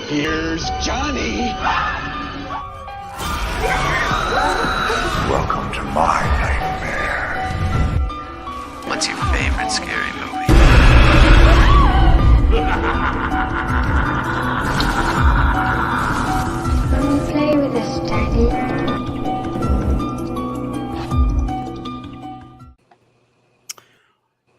Here's Johnny. Welcome to my nightmare. What's your favorite scary movie? Come play with us, Daddy.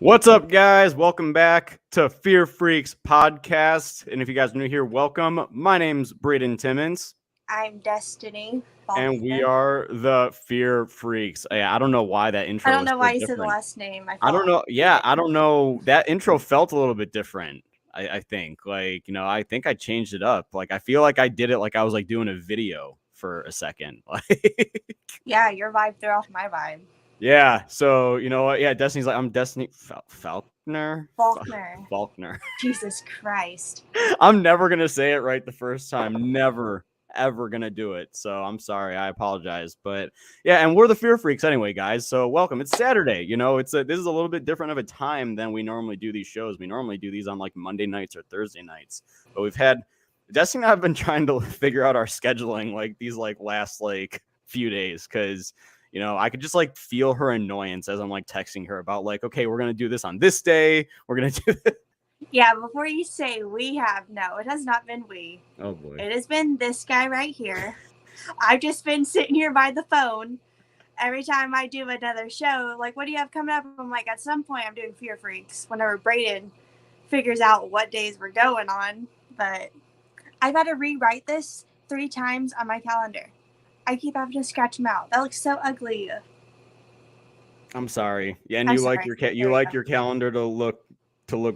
What's up, guys? Welcome back to Fear Freaks podcast. And if you guys are new here, welcome. My name's Braden Timmons. I'm Destiny. And we are the Fear Freaks. I don't know why that intro I don't know was why so you said the different. last name. I don't know. Yeah, I don't know. That intro felt a little bit different. I think, like, you know, I think I changed it up. Like, I feel like I did it like I was like doing a video for a second. Like, yeah, your vibe threw off my vibe. yeah. So you know what? Yeah, Destiny's like, I'm Destiny Faulkner. Faulkner. Jesus Christ. I'm never gonna say it right the first time. Never, ever gonna do it. So I'm sorry. I apologize. But yeah, and we're the Fear Freaks anyway, guys. So welcome. It's Saturday. You know, this is a little bit different of a time than we normally do these shows. We normally do these on like Monday nights or Thursday nights. But we've had Destiny and I have been trying to figure out our scheduling like these like last like few days because you know, I could just like feel her annoyance as I'm like texting her about like, okay, we're going to do this on this day. We're going to do this. Yeah, before you say we have, no, it has not been we. Oh boy. It has been this guy right here. I've just been sitting here by the phone. Every time I do another show, like, what do you have coming up? I'm like, at some point I'm doing Fear Freaks whenever Braden figures out what days we're going on. But I've had to rewrite this 3 times on my calendar. I keep having to scratch them out. That looks so ugly. I'm sorry. Yeah, and I'm you sorry. like your calendar to look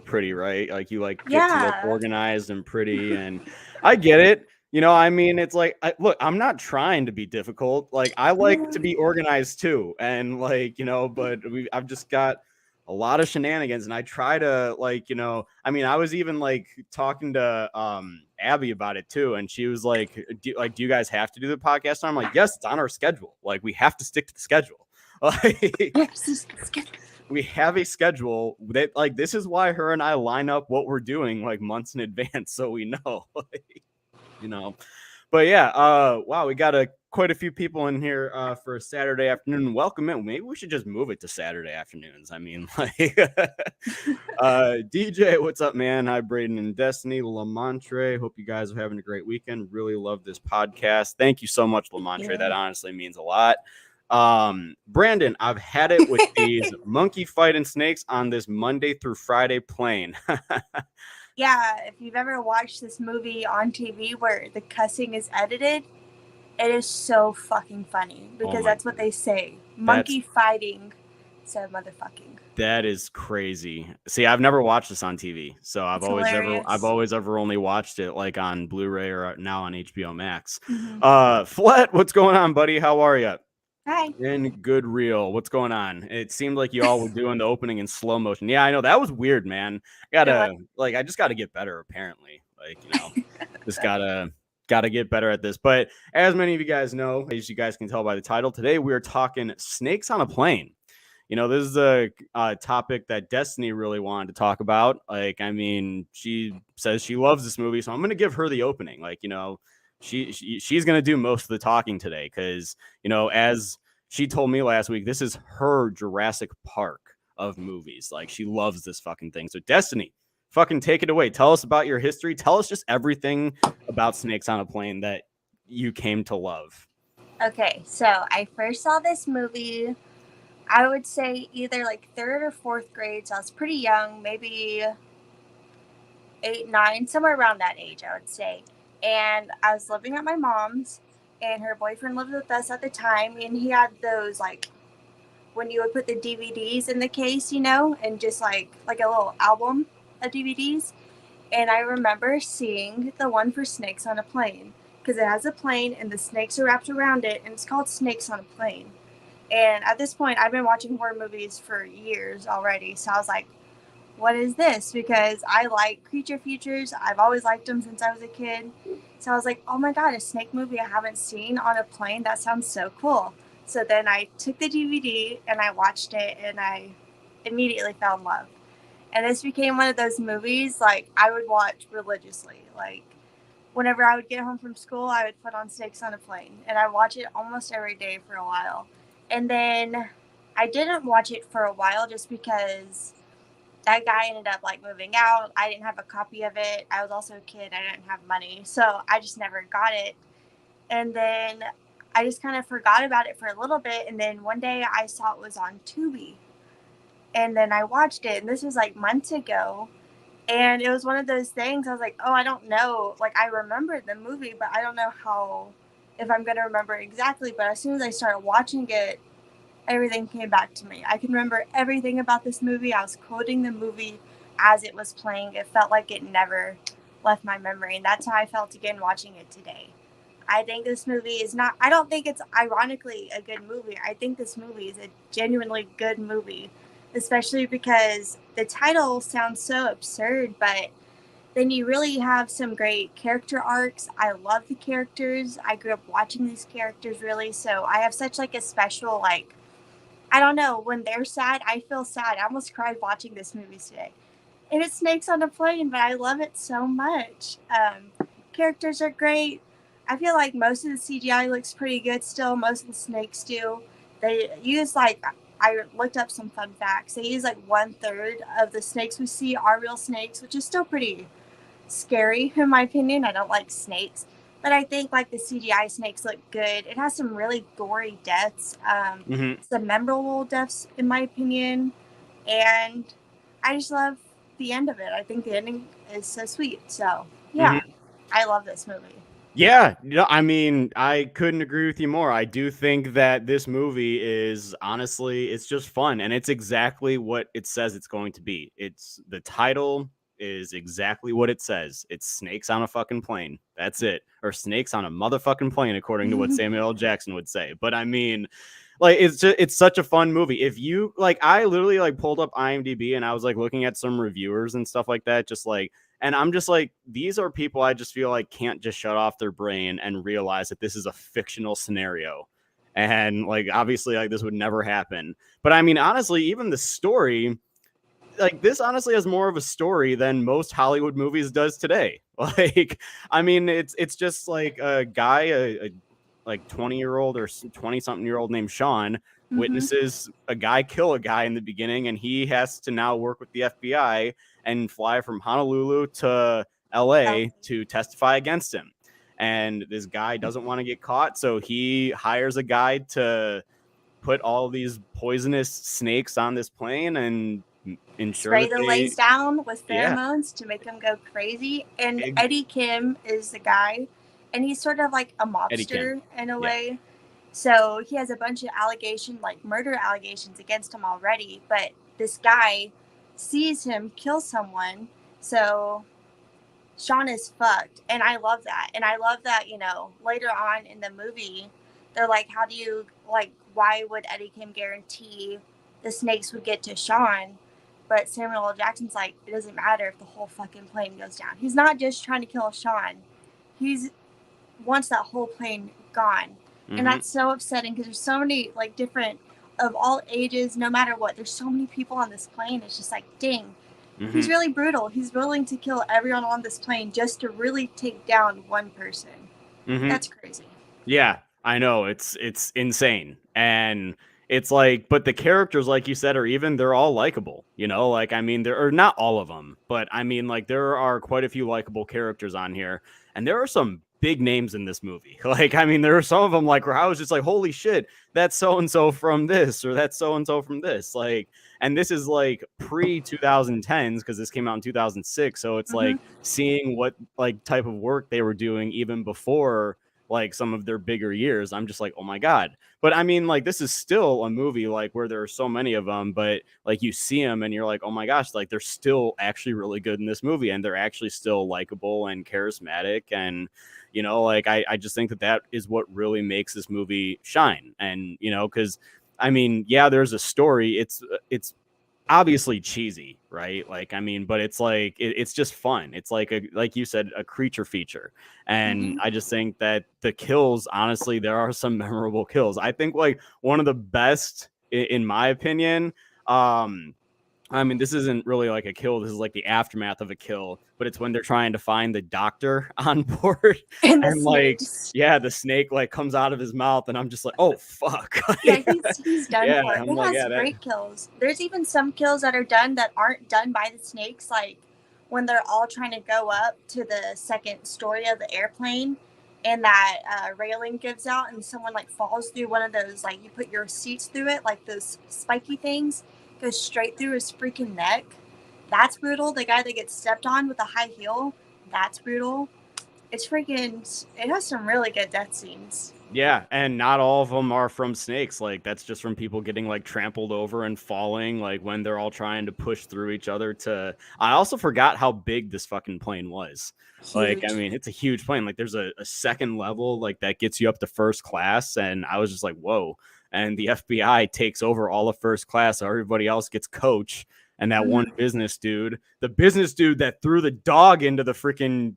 pretty, right? Like you like it to look organized and pretty, and I get it. You know, I mean, it's like, look, I'm not trying to be difficult. Like I like to be organized too, and like, you know, but I've just got a lot of shenanigans, and I try to like, you know, I mean, I was even like talking to Abby about it too, and she was like, do you guys have to do the podcast? And I'm like, yes, it's on our schedule. Like we have to stick to the schedule. Like, we have a schedule that like this is why her and I line up what we're doing like months in advance, so we know. Like, you know. But yeah, wow, we got quite a few people in here for a Saturday afternoon. Welcome in. Maybe we should just move it to Saturday afternoons. I mean, like, DJ, what's up, man? Hi, Braden and Destiny, Lamontre. Hope you guys are having a great weekend. Really love this podcast. Thank you so much, Lamontre. Yeah. That honestly means a lot. Brandon, I've had it with these monkey fighting snakes on this Monday through Friday plane. Yeah, if you've ever watched this movie on TV where the cussing is edited, it is so fucking funny because that's what they say. Monkey fighting, so motherfucking. That is crazy. See, I've never watched this on TV, so I've always only watched it like on Blu-ray or now on HBO Max. Mm-hmm. Flet, what's going on, buddy? How are you? Hi. And good reel. What's going on? It seemed like you all were doing the opening in slow motion. Yeah, I know that was weird, man. I just gotta get better, apparently. Like, you know, just gotta get better at this. But as many of you guys know, as you guys can tell by the title, today we are talking snakes on a plane. You know, this is a topic that Destiny really wanted to talk about. Like, I mean, she says she loves this movie, so I'm gonna give her the opening. Like, you know, she's going to do most of the talking today because, you know, as she told me last week, this is her Jurassic Park of movies. Like, she loves this fucking thing. So, Destiny, fucking take it away. Tell us about your history. Tell us just everything about Snakes on a Plane that you came to love. Okay, so I first saw this movie, I would say either like 3rd or 4th grade. So I was pretty young, maybe 8, 9, somewhere around that age, I would say. And I was living at my mom's, and her boyfriend lived with us at the time, and he had those, like, when you would put the DVDs in the case, you know, and just, like a little album of DVDs. And I remember seeing the one for Snakes on a Plane, because it has a plane, and the snakes are wrapped around it, and it's called Snakes on a Plane. And at this point, I've been watching horror movies for years already, so I was like, what is this? Because I like creature features. I've always liked them since I was a kid. So I was like, oh my God, a snake movie I haven't seen on a plane. That sounds so cool. So then I took the DVD and I watched it and I immediately fell in love. And this became one of those movies like I would watch religiously. Like whenever I would get home from school, I would put on Snakes on a Plane, and I watch it almost every day for a while. And then I didn't watch it for a while just because that guy ended up like moving out. I didn't have a copy of it. I was also a kid. I didn't have money, so I just never got it. And then I just kind of forgot about it for a little bit. And then one day I saw it was on Tubi, and then I watched it. And this was like months ago. And it was one of those things. I was like, oh, I don't know. Like, I remembered the movie, but I don't know if I'm going to remember it exactly. But as soon as I started watching it, everything came back to me. I can remember everything about this movie. I was quoting the movie as it was playing. It felt like it never left my memory. And that's how I felt again watching it today. I think this movie is not, I don't think it's ironically a good movie. I think this movie is a genuinely good movie, especially because the title sounds so absurd, but then you really have some great character arcs. I love the characters. I grew up watching these characters really, so I have such like a special, like, I don't know, when they're sad, I feel sad. I almost cried watching this movie today. And it's Snakes on a Plane, but I love it so much. Characters are great. I feel like most of the CGI looks pretty good still. Most of the snakes do. They use like, I looked up some fun facts. They use like 1/3 of the snakes we see are real snakes, which is still pretty scary in my opinion. I don't like snakes, but I think like the CGI snakes look good. It has some really gory deaths, some memorable deaths in my opinion, and I just love the end of it. I think the ending is so sweet. So yeah, I love this movie. Yeah, I mean, I couldn't agree with you more. I do think that this movie is honestly, it's just fun, and it's exactly what it says it's going to be. It's the title is exactly what it says. It's snakes on a fucking plane. That's it. Or snakes on a motherfucking plane, according to what Samuel L. Jackson would say. But I mean, like it's such a fun movie. If you like, I literally like pulled up IMDb and I was like looking at some reviewers and stuff like that, just like, and I'm just like, these are people I just feel like can't just shut off their brain and realize that this is a fictional scenario. And like, obviously, like this would never happen. But I mean, honestly, even the story, like this honestly has more of a story than most Hollywood movies does today. Like, I mean, it's just like a guy, a like 20-year-old or 20-something-year-old named Sean witnesses a guy kill a guy in the beginning, and he has to now work with the FBI and fly from Honolulu to LA to testify against him. And this guy doesn't want to get caught, so he hires a guy to put all these poisonous snakes on this plane and ensure Spray that the they, lays down with yeah, pheromones to make them go crazy. And Eddie Kim is the guy, and he's sort of like a mobster in a way. So he has a bunch of allegations, like murder allegations against him already. But this guy sees him kill someone, so Sean is fucked. And I love that. And I love that, you know, later on in the movie, they're like, how do you, like, why would Eddie Kim guarantee the snakes would get to Sean? But Samuel L. Jackson's like, it doesn't matter if the whole fucking plane goes down. He's not just trying to kill Sean. He's wants that whole plane gone. And that's so upsetting because there's so many, like, different, of all ages, no matter what, there's so many people on this plane. It's just like, dang. He's really brutal. He's willing to kill everyone on this plane just to really take down one person. That's crazy. Yeah, I know. It's insane. And it's like, but the characters, like you said, they're all likable, you know, like, I mean, there are not all of them, but I mean, like, there are quite a few likable characters on here, and there are some big names in this movie. Like, I mean, there are some of them like where I was just like, holy shit, that's so-and-so from this, or that's so-and-so from this. Like, and this is like pre 2010s because this came out in 2006. So it's like seeing what like type of work they were doing even before like some of their bigger years. I'm just like, oh my God. But I mean, like, this is still a movie like where there are so many of them, but like you see them and you're like, oh my gosh, like they're still actually really good in this movie, and they're actually still likable and charismatic. And, you know, like I just think that is what really makes this movie shine. And, you know, because I mean, yeah, there's a story. It's obviously cheesy, right? Like, I mean, but it's like it's just fun. It's like like you said, a creature feature. And I just think that the kills, honestly, there are some memorable kills. I think like one of the best, in my opinion, I mean, this isn't really like a kill. This is like the aftermath of a kill, but it's when they're trying to find the doctor on board, And the and like, snakes. yeah, the snake like comes out of his mouth, and I'm just like, oh fuck. Yeah, he's done Yeah, for it. I'm It like, has yeah, that. great kills. There's even some kills that are done that aren't done by the snakes, like when they're all trying to go up to the second story of the airplane, and that railing gives out, and someone like falls through one of those, like you put your seats through it, like those spiky things, goes straight through his freaking neck. That's brutal. The guy that gets stepped on with a high heel, that's brutal. It's freaking. It has some really good death scenes. Yeah, and not all of them are from snakes. Like that's just from people getting like trampled over and falling, like when they're all trying to push through each other to I also forgot how big this fucking plane was. Like, I Huge. mean, it's a huge plane. Like there's a second level like that gets you up to first class, and I was just like, whoa. And the FBI takes over all of first class, so everybody else gets coach. And that one business dude, the business dude that threw the dog into the freaking,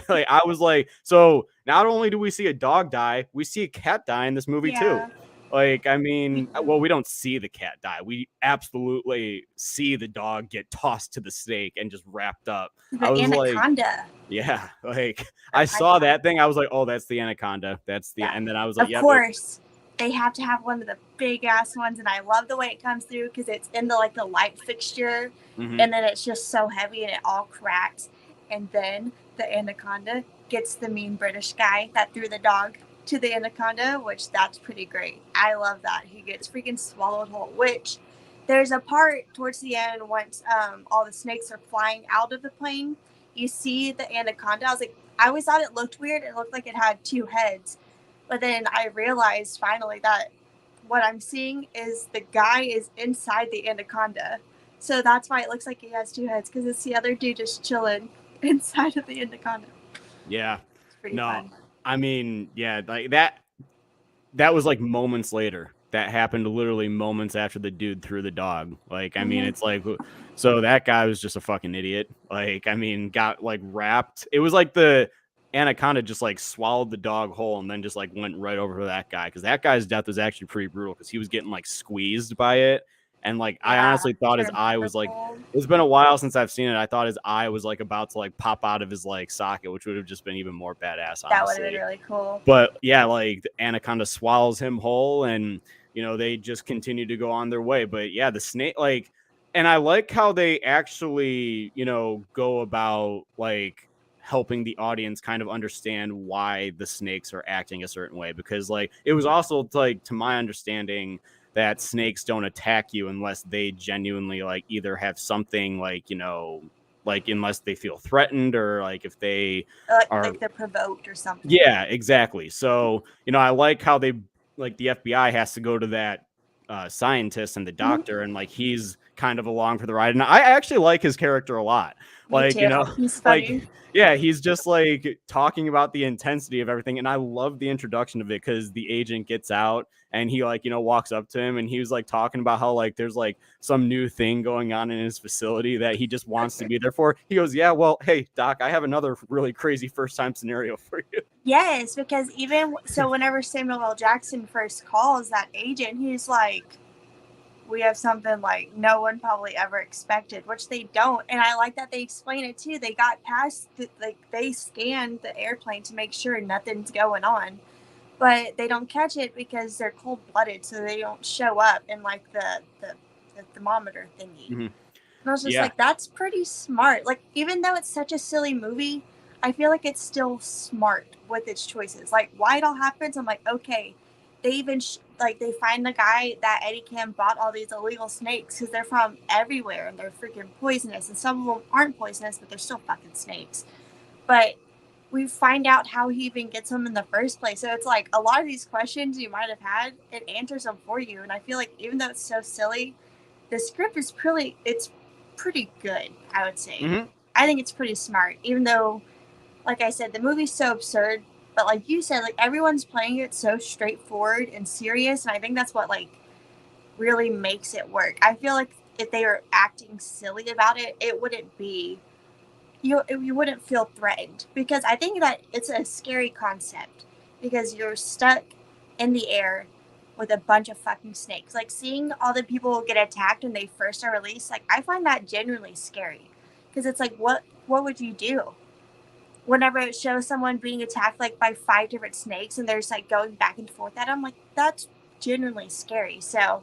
like, I was like, so not only do we see a dog die, we see a cat die in this movie too. Yeah. Like, I mean, well, we don't see the cat die. We absolutely see the dog get tossed to the snake and just wrapped up. The I was like, anaconda. yeah, like I saw that thing. I was like, oh, that's the anaconda. That's the, Yeah. and then I was like, Of yeah, course, they have to have one of the big ass ones, and I love the way it comes through because it's in the like the light fixture, and then it's just so heavy and it all cracks, and then the anaconda gets the mean British guy that threw the dog to the anaconda, which that's pretty great. I love that he gets freaking swallowed whole. Which there's a part towards the end once all the snakes are flying out of the plane. You see the anaconda. I was like, I always thought it looked weird. It looked like it had two heads. But then I realized finally that what I'm seeing is the guy is inside the anaconda. So that's why it looks like he has two heads, because it's the other dude just chilling inside of the anaconda. yeah. It's pretty No, fun. I mean, yeah, like that was like moments later. That happened literally moments after the dude threw the dog. Like, I mean, it's like, so that guy was just a fucking idiot. Like, I mean, got like wrapped. It was like the anaconda just like swallowed the dog whole and then just like went right over to that guy. Cause that guy's death was actually pretty brutal because he was getting like squeezed by it. And like, I honestly thought his eye was like, it's been a while since I've seen it. I thought his eye was like about to like pop out of his like socket, which would have just been even more badass. Honestly. That would have been really cool. But yeah, like the anaconda swallows him whole, and you know they just continue to go on their way. But yeah, the snake, like, and I like how they actually, you know, go about like helping the audience kind of understand why the snakes are acting a certain way, because like it was also like, to my understanding, that snakes don't attack you unless they genuinely like either have something like, you know, like unless they feel threatened or like if they are like they're provoked or something. Yeah, exactly. So, you know, I like how they like the FBI has to go to that scientist and the doctor, and like he's kind of along for the ride. And I actually like his character a lot. Like, you know, he's funny. like, yeah, he's just like talking about the intensity of everything. And I love the introduction of it because the agent gets out and he like, you know, walks up to him and he was like talking about how like there's like some new thing going on in his facility that he just wants to be there for. He goes, yeah, well, hey, Doc, I have another really crazy first time scenario for you. Yes, because even so, whenever Samuel L. Jackson first calls that agent, he's like, we have something like no one probably ever expected, which they don't. And I like that they explain it too. They got past, like they scanned the airplane to make sure nothing's going on, but they don't catch it because they're cold-blooded, so they don't show up in like the thermometer thingy. And I was just like, that's pretty smart. Like, even though it's such a silly movie, I feel like it's still smart with its choices. Like, why it all happens, I'm like, okay. They even they find the guy that Eddie Kim bought all these illegal snakes because they're from everywhere and they're freaking poisonous, and some of them aren't poisonous, but they're still fucking snakes. But we find out how he even gets them in the first place. So it's like a lot of these questions you might have had, it answers them for you. And I feel like even though it's so silly, the script is pretty good, I would say. I think it's pretty smart, even though, like I said, the movie's so absurd. But like you said, like everyone's playing it so straightforward and serious, and I think that's what like really makes it work. I feel like if they were acting silly about it, it wouldn't be you wouldn't feel threatened, because I think that it's a scary concept because you're stuck in the air with a bunch of fucking snakes. Like, seeing all the people get attacked when they first are released, like, I find that genuinely scary. Because it's like, what would you do? Whenever it shows someone being attacked, like, by 5 different snakes and they're just, like, going back and forth at them, like, that's genuinely scary. So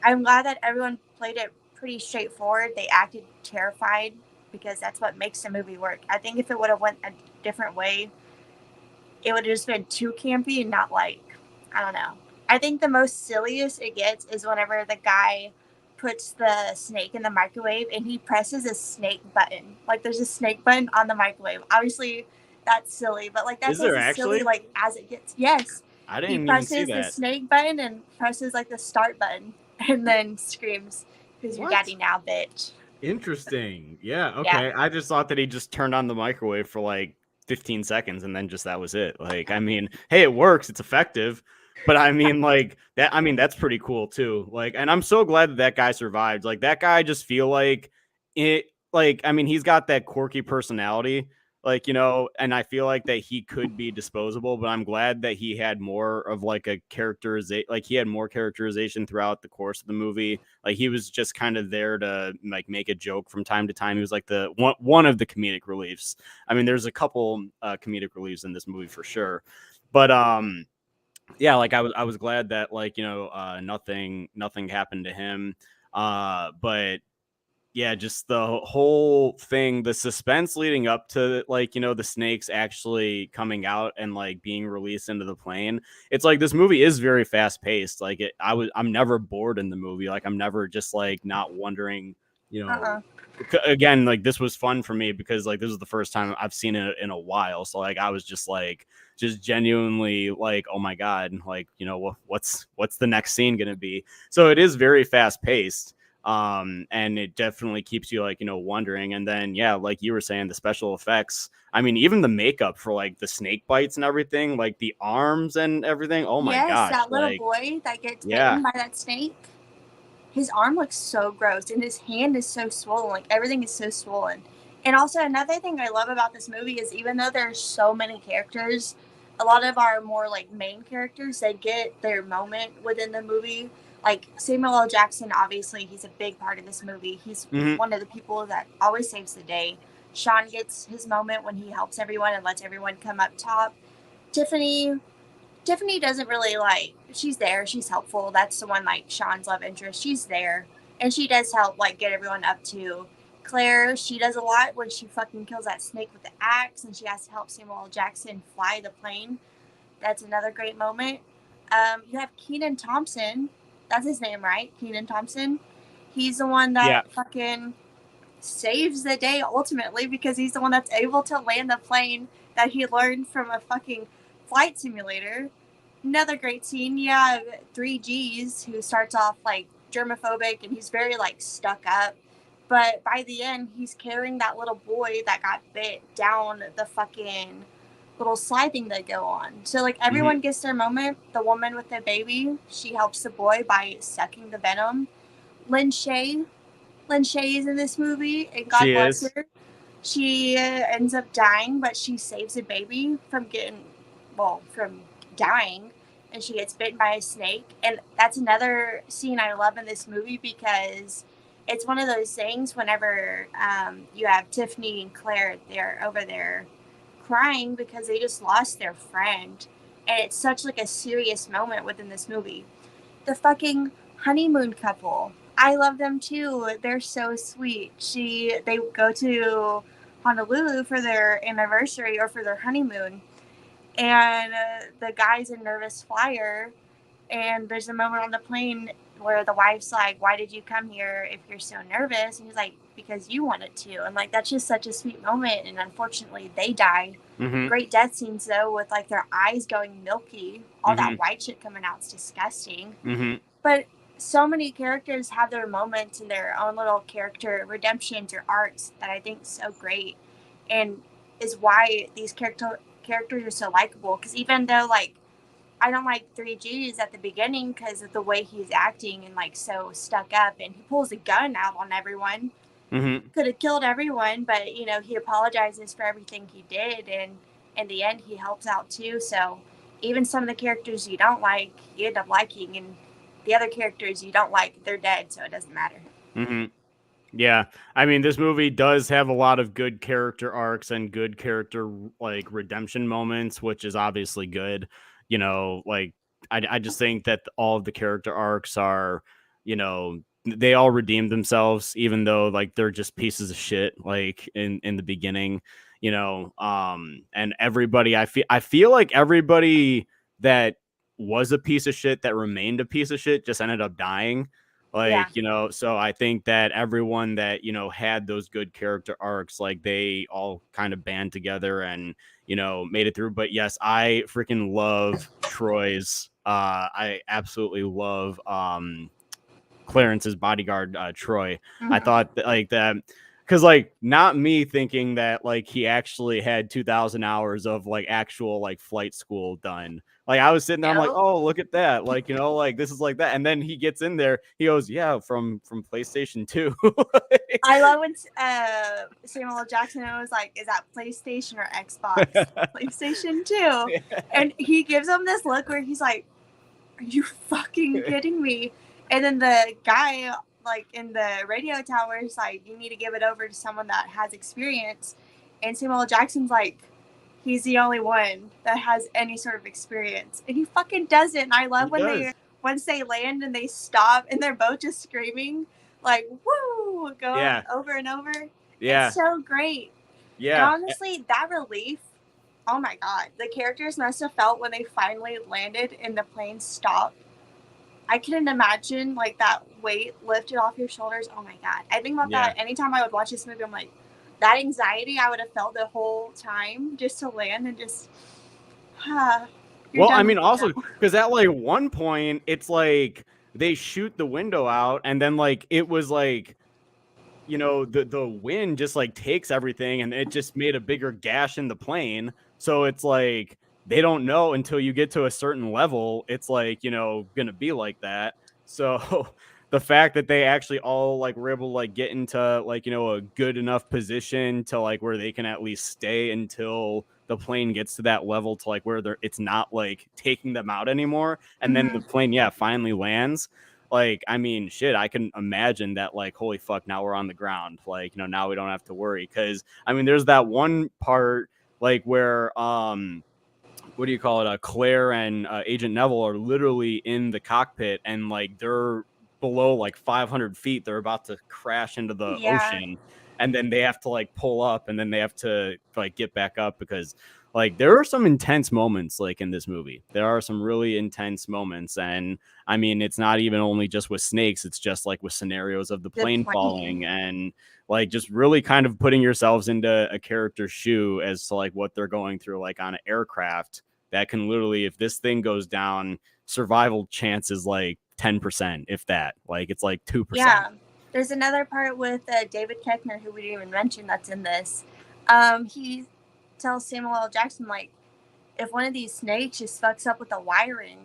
I'm glad that everyone played it pretty straightforward. They acted terrified because that's what makes the movie work. I think if it would have went a different way, it would have just been too campy and not like, I don't know. I think the most silliest it gets is whenever the guy puts the snake in the microwave and he presses a snake button. Like, there's a snake button on the microwave. Obviously, that's silly, but like, that's Is there as silly actually? like as it gets. Yes. I He didn't even see presses the that. snake button and presses like the start button and then screams, "Who's your What? daddy now, bitch?" Interesting. Yeah. Yeah. Okay. I just thought that he just turned on the microwave for like 15 seconds and then just that was it. Like, I mean, hey, it works. It's effective. But I mean, like that. I mean, that's pretty cool too. Like, and I'm so glad that that guy survived. Like, that guy just feel like it. Like, I mean, he's got that quirky personality. Like, you know, and I feel like that he could be disposable, but I'm glad that he had more of like a characterization. Like, he had more characterization throughout the course of the movie. Like, he was just kind of there to like make a joke from time to time. He was like the one of the comedic reliefs. I mean, there's a couple comedic reliefs in this movie for sure, but yeah, like I was glad that like, you know, nothing happened to him. But yeah, just the whole thing, the suspense leading up to like, you know, the snakes actually coming out and like being released into the plane. It's like this movie is very fast paced. Like I'm never bored in the movie. Like I'm never just like not wondering, you know, again, like this was fun for me because like this was the first time I've seen it in a while. So like I was just like just genuinely like, oh my God, like, you know, what's the next scene gonna be? So it is very fast paced. And it definitely keeps you like, you know, wondering. And then yeah, like you were saying, the special effects, I mean, even the makeup for like the snake bites and everything, like the arms and everything, oh my Yes, gosh, that little like boy that gets yeah. bitten by that snake. His arm looks so gross and his hand is so swollen. Like, everything is so swollen. And also, another thing I love about this movie is even though there's so many characters, a lot of our more like main characters, they get their moment within the movie. Like Samuel L. Jackson, obviously he's a big part of this movie. He's one of the people that always saves the day. Sean gets his moment when he helps everyone and lets everyone come up top. Tiffany doesn't really like, she's there, she's helpful. That's the one, like, Sean's love interest. She's there. And she does help, like, get everyone up to. Claire, she does a lot when she fucking kills that snake with the axe and she has to help Samuel L. Jackson fly the plane. That's another great moment. You have Kenan Thompson. That's his name, right? Kenan Thompson. He's the one that fucking saves the day ultimately because he's the one that's able to land the plane that he learned from a fucking flight simulator. Another great scene. You have 3Gs who starts off like germophobic and he's very like stuck up. But by the end, he's carrying that little boy that got bit down the fucking little slide thing they go on. So like everyone gets their moment. The woman with the baby, she helps the boy by sucking the venom. Lynn Shay is in this movie, and God bless her. She ends up dying, but she saves a baby from dying, and she gets bitten by a snake. And that's another scene I love in this movie because it's one of those things whenever you have Tiffany and Claire, they're over there crying because they just lost their friend. And it's such like a serious moment within this movie. The fucking honeymoon couple, I love them too. They're so sweet. They go to Honolulu for their anniversary or for their honeymoon, and the guy's a nervous flyer. And there's a moment on the plane where the wife's like, "Why did you come here if you're so nervous?" And he's like, "Because you wanted to." And like that's just such a sweet moment. And unfortunately, they die. Great death scenes though, with like their eyes going milky, all that white shit coming out. It's disgusting. But so many characters have their moments and their own little character redemptions or arcs that I think is so great, and is why these characters are so likable. Because even though like I don't like 3Gs at the beginning because of the way he's acting and like so stuck up, and he pulls a gun out on everyone. Could have killed everyone, but you know he apologizes for everything he did, and in the end he helps out too. So even some of the characters you don't like, you end up liking, and the other characters you don't like, they're dead, so it doesn't matter. Mm-hmm. Yeah, I mean, this movie does have a lot of good character arcs and good character like redemption moments, which is obviously good. You know, like I just think that all of the character arcs are, you know, they all redeem themselves, even though like they're just pieces of shit, like in the beginning, you know. And everybody, I feel like everybody that was a piece of shit that remained a piece of shit just ended up dying. Yeah. Like, you know, so I think that everyone that, you know, had those good character arcs, like they all kind of band together and, you know, made it through. But yes, I freaking love Troy's. I absolutely love Clarence's bodyguard, Troy. I thought that, like that, because like not me thinking that like he actually had 2,000 hours of like actual like flight school done. Like I was sitting there, I'm like, No. oh, look at that, like, you know, like this is like that, and then he gets in there, he goes, yeah, from PlayStation 2. I love when Samuel L. Jackson was like, is that PlayStation or Xbox? PlayStation 2. And he gives him this look where he's like, are you fucking kidding me? And then the guy, like, in the radio tower is like, you need to give it over to someone that has experience. And Samuel L. Jackson's like, he's the only one that has any sort of experience. And he fucking doesn't. And I love once they land and they stop and they're both just screaming, like, woo, going over and over. Yeah. It's so great. Yeah. And honestly, that relief, oh my God, the characters must have felt when they finally landed and the plane stopped. I couldn't imagine like that weight lifted off your shoulders. Oh my God. I think about that anytime I would watch this movie. I'm like, that anxiety I would have felt the whole time just to land and just, well, I mean, also because at like one point it's like they shoot the window out and then like it was like, you know, the wind just like takes everything and it just made a bigger gash in the plane. So it's like they don't know until you get to a certain level, it's like, you know, gonna be like that. So the fact that they actually all like were able to like get into like, you know, a good enough position to like where they can at least stay until the plane gets to that level to like where it's not like taking them out anymore. And then the plane, finally lands. Like, I mean, shit, I can imagine that, like, holy fuck, now we're on the ground. Like, you know, now we don't have to worry. Cause I mean, there's that one part like where, what do you call it? Claire and Agent Neville are literally in the cockpit and like they're below like 500 feet. They're about to crash into the ocean. And then they have to like pull up and then they have to like get back up because like there are some intense moments like in this movie. There are some really intense moments. And I mean, it's not even only just with snakes. It's just like with scenarios of the plane falling and like just really kind of putting yourselves into a character's shoe as to like what they're going through, like on an aircraft that can literally, if this thing goes down, survival chance is like 10%, if that. Like it's like 2%. Yeah. There's another part with David Koechner, who we didn't even mention, that's in this. He tells Samuel L. Jackson, like, if one of these snakes just fucks up with the wiring,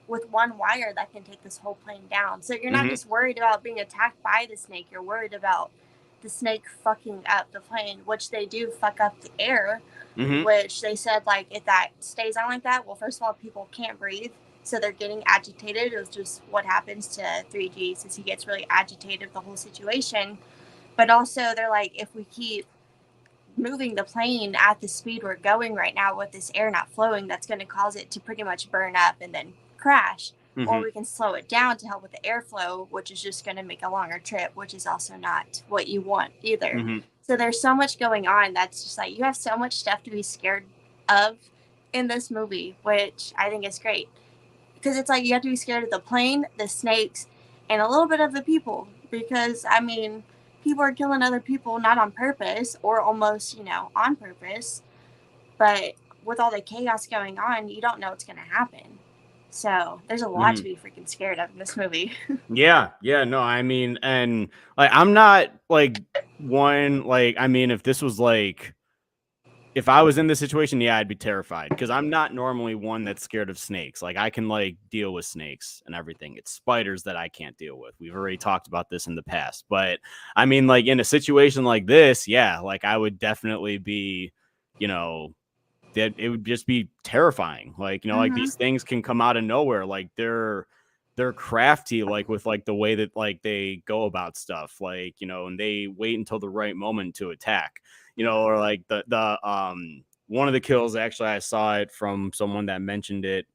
with one wire, that can take this whole plane down. So you're not just worried about being attacked by the snake. You're worried about the snake fucking up the plane, which they do fuck up the air, which they said, like, if that stays on like that, well, first of all, people can't breathe. So they're getting agitated. It was just what happens to 3G since he gets really agitated of the whole situation. But also they're like, if we keep moving the plane at the speed we're going right now with this air not flowing, that's going to cause it to pretty much burn up and then crash. Or we can slow it down to help with the airflow, which is just going to make a longer trip, which is also not what you want either. So there's so much going on that's just like, you have so much stuff to be scared of in this movie, which I think is great. Because it's like you have to be scared of the plane, the snakes, and a little bit of the people. Because, I mean, people are killing other people not on purpose or almost, you know, on purpose. But with all the chaos going on, you don't know what's going to happen. So there's a lot to be freaking scared of in this movie. Yeah, no, I mean, and like, I'm not like one, like, I mean, if this was like, if I was in this situation, I'd be terrified because I'm not normally one that's scared of snakes. Like I can like deal with snakes and everything. It's spiders that I can't deal with. We've already talked about this in the past, but I mean, like in a situation like this, like I would definitely be, you know, that it would just be terrifying. Like, you know, like these things can come out of nowhere. Like they're crafty, like with like the way that like they go about stuff, like, you know, and they wait until the right moment to attack, you know, or like the one of the kills, actually, I saw it from someone that mentioned it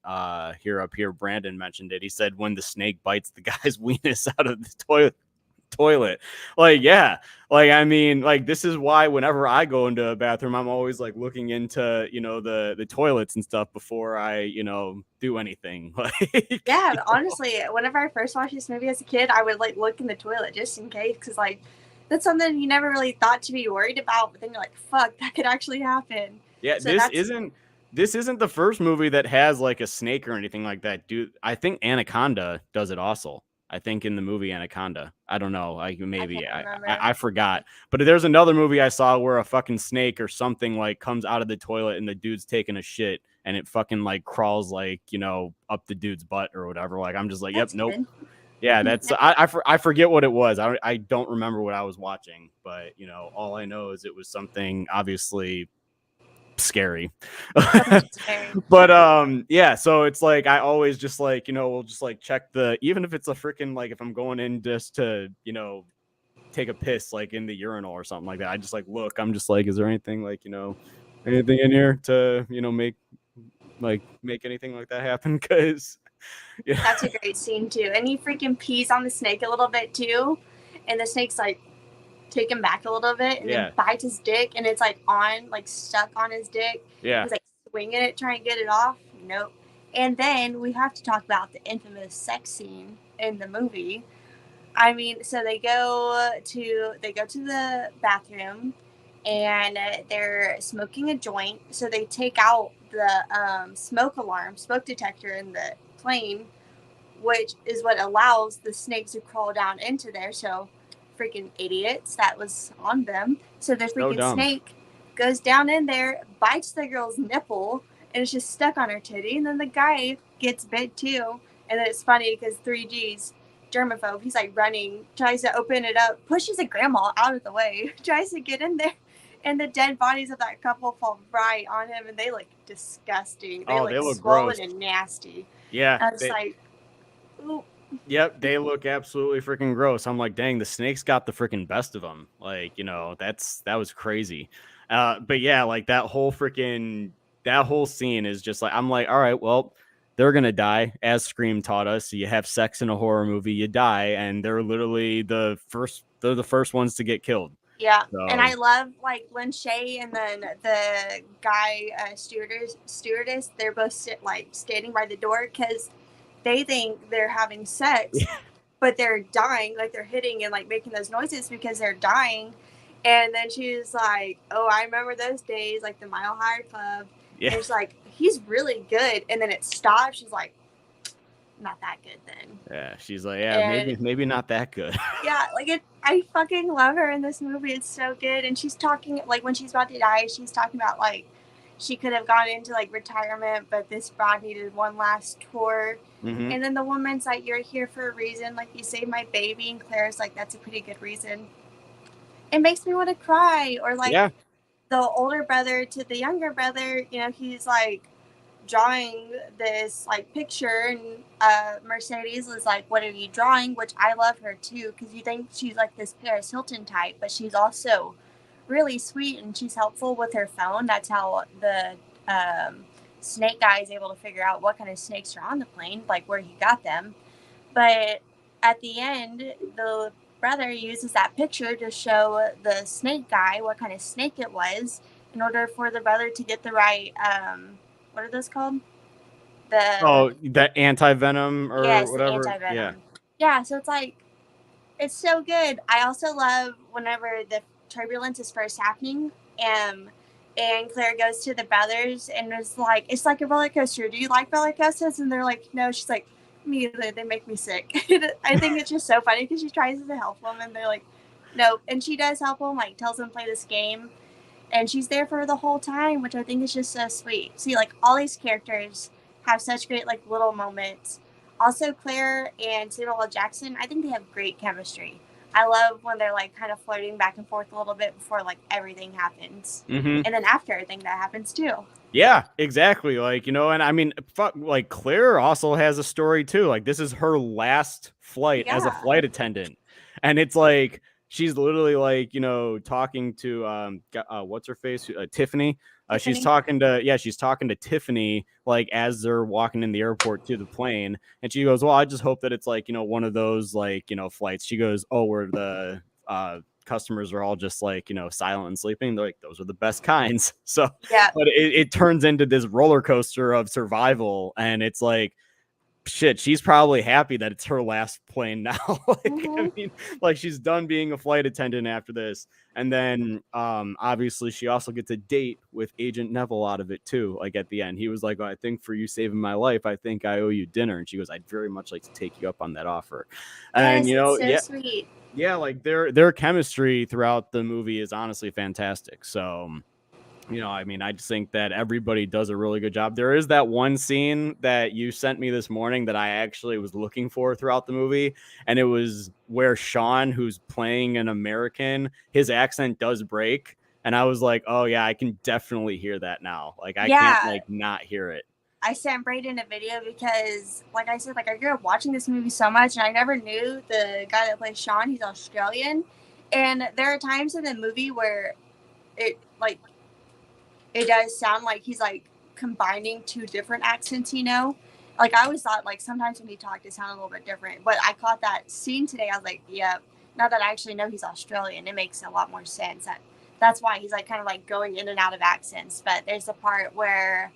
here. Brandon mentioned it. He said when the snake bites the guy's weenus out of the toilet. Like, yeah, like, I mean, like, this is why whenever I go into a bathroom, I'm always like looking into, you know, the toilets and stuff before I, you know, do anything. Like, Yeah, honestly, whenever I first watched this movie as a kid, I would like look in the toilet just in case, because like that's something you never really thought to be worried about, but then you're like, fuck, that could actually happen. yeah, So that's this isn't the first movie that has like a snake or anything like that, dude. I think Anaconda does it also. I think in the movie Anaconda. I don't know. Like, I maybe can't remember. I forgot. But there's another movie I saw where a fucking snake or something like comes out of the toilet and the dude's taking a shit and it fucking like crawls like, you know, up the dude's butt or whatever. Like, I'm just like, That's yep, nope. good. Yeah, that's I forget what it was. I don't remember what I was watching, but you know, all I know is it was something obviously scary. But yeah, so it's like I always just like, you know, we'll just like check the, even if it's a freaking like if I'm going in just to, you know, take a piss like in the urinal or something like that, I just like look, I'm just like, is there anything like, you know, anything in here to, you know, make anything like that happen? Because yeah, That's a great scene too. And he freaking pees on the snake a little bit too, and the snake's like taken back a little bit and then yeah, bites his dick, and it's like on, like stuck on his dick. yeah. He's like swinging it, trying to get it off. Nope. And then we have to talk about the infamous sex scene in the movie. I mean, so they go to the bathroom, and they're smoking a joint. So they take out the smoke detector in the plane, which is what allows the snakes to crawl down into there. So freaking idiots, that was on them. So the So freaking dumb. snake goes down in there, bites the girl's nipple, and it's just stuck on her titty. And then the guy gets bit too. And then it's funny because 3G's germaphobe, he's like running, tries to open it up, pushes a grandma out of the way, tries to get in there. And the dead bodies of that couple fall right on him, and they look disgusting. They Oh, look they look swollen gross. and nasty. Yeah. I was like, ooh. Yep, they look absolutely freaking gross. I'm like, dang, the snakes got the freaking best of them. Like, you know, that was crazy. But yeah, like that whole scene is just like, I'm like, all right, well, they're gonna die, as Scream taught us. You have sex in a horror movie, you die, and they're literally the first ones to get killed. Yeah, So, and I love like Lynn Shay and then the guy stewardess. They're both standing by the door because they think they're having sex, but they're dying. Like they're hitting and like making those noises because they're dying. And then she's like, "Oh, I remember those days, like the Mile High Club." yeah. And it's like he's really good. And then it stops. She's like, "Not that good then." Yeah, she's like, yeah, And maybe not that good. yeah, like I fucking love her in this movie. It's so good. And she's talking, like, when she's about to die, she's talking about, like, she could have gone into, like, retirement, but this broad needed one last tour. Mm-hmm. And then the woman's like, "You're here for a reason. Like, you saved my baby." And Claire's like, "That's a pretty good reason." It makes me want to cry. Or, like, Yeah. the older brother to the younger brother, you know, he's, like, drawing this like picture, and Mercedes was like, "What are you drawing?" Which I love her too, because you think she's like this Paris Hilton type, but she's also really sweet and she's helpful with her phone. That's how the snake guy is able to figure out what kind of snakes are on the plane, like where he got them. But at the end, the brother uses that picture to show the snake guy what kind of snake it was, in order for the brother to get the right what are those called? The anti-venom or Yes, the whatever. anti-venom. Yeah. Yeah, so it's like, it's so good. I also love whenever the turbulence is first happening, and Claire goes to the brothers and it's like a roller coaster. Do you like roller coasters? And they're like, no. She's like, me either. They make me sick. I think it's just so funny because she tries to help them and they're like, no. And she does help them, like tells them to play this game. And she's there for the whole time, which I think is just so sweet. See, like, all these characters have such great, like, little moments. Also, Claire and Samuel L. Jackson, I think they have great chemistry. I love when they're like kind of flirting back and forth a little bit before like everything happens, Mm-hmm. and then after everything that happens too. Yeah, exactly. Like, and I mean, like Claire also has a story too. Like, this is her last flight as a Yeah. flight attendant. And it's like, she's literally like, talking to, what's her face? Tiffany. She's Tiffany? she's talking to Tiffany, like, as they're walking in the airport to the plane. And she goes, well, I just hope that it's like, one of those, like, flights. She goes, oh, where the, customers are all just like, silent and sleeping. They're like, those are the best kinds. So, Yeah. but it turns into this roller coaster of survival. And it's like, shit, she's probably happy that it's her last plane now. I mean, like, she's done being a flight attendant after this. And then obviously she also gets a date with Agent Neville out of it too. Like, at the end, he was like, I think for you saving my life, I think I owe you dinner. And she goes, I'd very much like to take you up on that offer. And Yes, it's so sweet. Yeah, like their chemistry throughout the movie is honestly fantastic. So, I mean, I just think that everybody does a really good job. There is that one scene that you sent me this morning that I actually was looking for throughout the movie. And it was where Sean, who's playing an American, his accent does break. And I was like, oh yeah, I can definitely hear that now. Like, I can't like not hear it. I sent Braden a video because, like I said, like I grew up watching this movie so much, and I never knew the guy that plays Sean. He's Australian, and there are times in the movie where it does sound like he's like combining two different accents. Like I always thought like sometimes when he talked, it sounded a little bit different. But I caught that scene today. I was like, yep. Now that I actually know he's Australian, it makes a lot more sense. That's why he's like kind of like going in and out of accents. But there's a part where